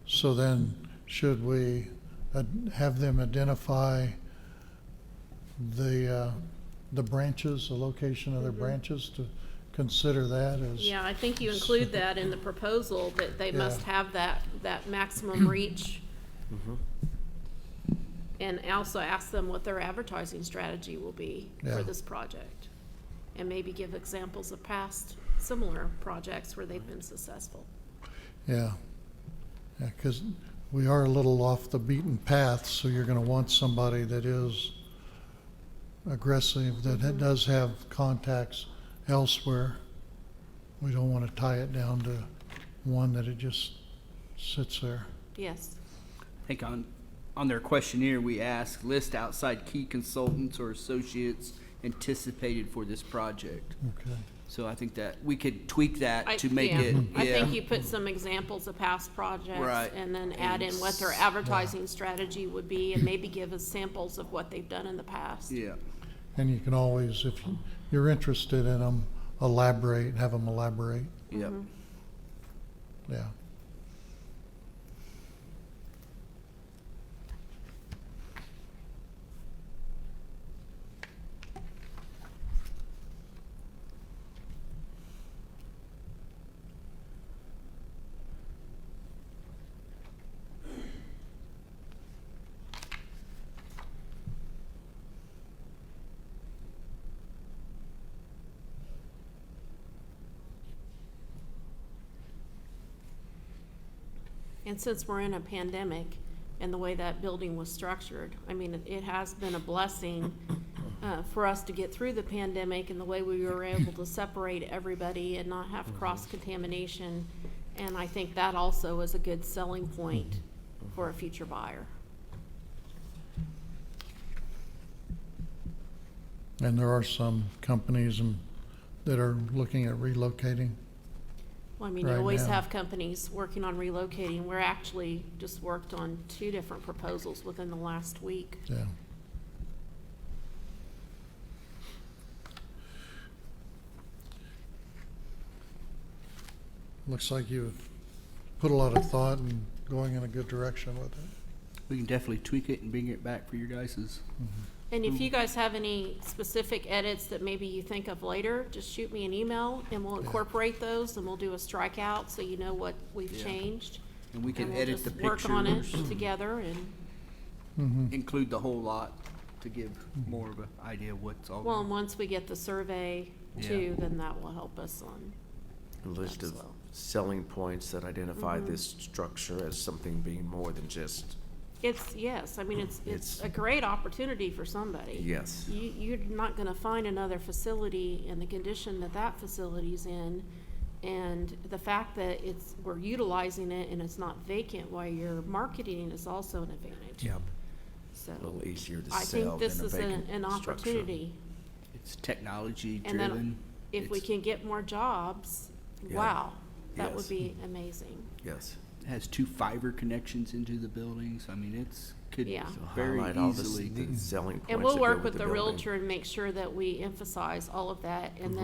So then, should we have them identify the branches, the location of their branches, to consider that as? Yeah, I think you include that in the proposal, that they must Yeah. have that maximum reach. And also ask them what their advertising strategy will be Yeah. for this project. And maybe give examples of past similar projects where they've been successful. Yeah, because we are a little off the beaten path, so you're gonna want somebody that is aggressive, that does have contacts elsewhere. We don't wanna tie it down to one that it just sits there. Yes. I think on their questionnaire, we asked, list outside key consultants or associates anticipated for this project. Okay. So I think that we could tweak that I- to make yeah, it, I yeah. think you put some examples of past projects. Right. And then add in what their advertising strategy would be, and maybe give us samples of what they've done in the past. Yeah. And you can always, if you're interested in them, have them elaborate. Yep. Yeah. And since we're in a pandemic and the way that building was structured, I mean, it has been a blessing for us to get through the pandemic and the way we were able to separate everybody and not have cross-contamination. And I think that also is a good selling point for a future buyer. And there are some companies that are looking at relocating. Well, I mean, you Right always now. have companies working on relocating. We're actually just worked on 2 different proposals within the last week. Yeah. Looks like you've put a lot of thought and going in a good direction with it. We can definitely tweak it and bring it back for your guys's. And if you guys have any specific edits that maybe you think of later, just shoot me an email and we'll incorporate those and we'll do a strikeout so you know what we've Yeah. changed. And we can And we'll edit the just work on it pictures, together and, Mm-hmm. include the whole lot to give more of an idea of what's all. well, and once we get the survey too, then that will help us on. A list of That's well. selling points that identify this structure as something being more than just, It's, yes, I mean, it's It's- a great opportunity for somebody. yes. You're not gonna find another facility in the condition that that facility's in. And the fact that we're utilizing it and it's not vacant while you're marketing is also an advantage. Yep. So, A little easier to I sell think this than a is vacant an structure. opportunity. It's technology And driven. then if we It's- can get more jobs, Yeah. wow, that would Yes. be amazing. Yes. It has 2 fiber connections into the buildings. I mean, could Yeah. So very highlight all easily. the selling points. And we'll that go work with the building. Realtor and make sure that we emphasize all of that. And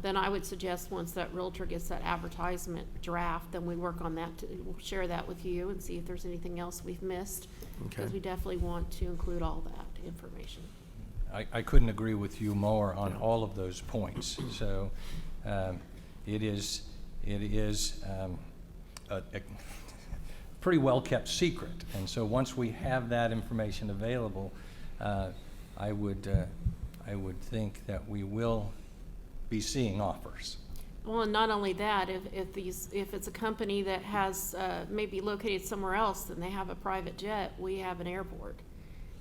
then I would suggest, once that Realtor gets that advertisement draft, then we work on that, we'll share that with you and see if there's anything else we've missed. Because Okay. we definitely want to include all that information. I couldn't agree with you more on Yeah. all of those points. So it is a pretty well-kept secret. And so once we have that information available, I would think that we will be seeing offers. Well, and not only that, if it's a company that has, maybe located somewhere else, then they have a private jet, we have an airport.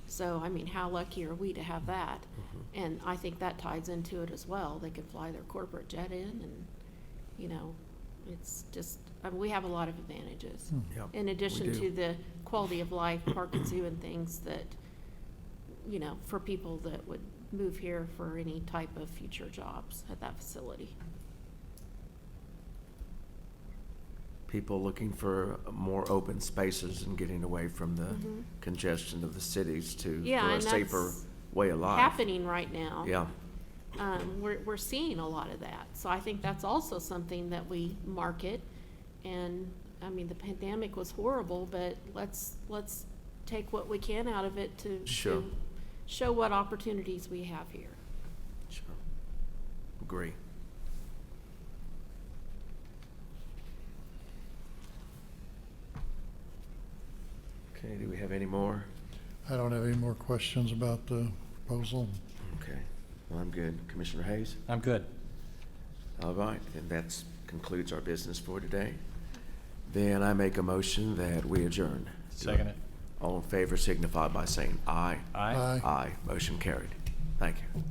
So, I mean, how lucky are we to have that? And I think that ties into it as well. They could fly their corporate jet in and, you know, it's just, I mean, we have a lot of advantages. Yep, In we addition do. to the quality of life, park and zoo and things that, you know, for people that would move here for any type of future jobs at that facility. People looking for more open spaces and getting away from the congestion of the cities Yeah, for a and safer that's way of life. happening right now. Yeah, We're seeing a lot of that. So I think that's also something that we market. And, I mean, the pandemic was horrible, but let's take what we can out of it to Sure. show what opportunities we have here. sure. Agree. Okay, do we have any more? I don't have any more questions about the proposal. Okay, well, I'm good. Commissioner Hayes? I'm good. All right, then that concludes our business for today. Then I make a motion that we adjourn. Second it. All in favor signify by saying aye. Aye. Aye. Aye, motion carried. Thank you.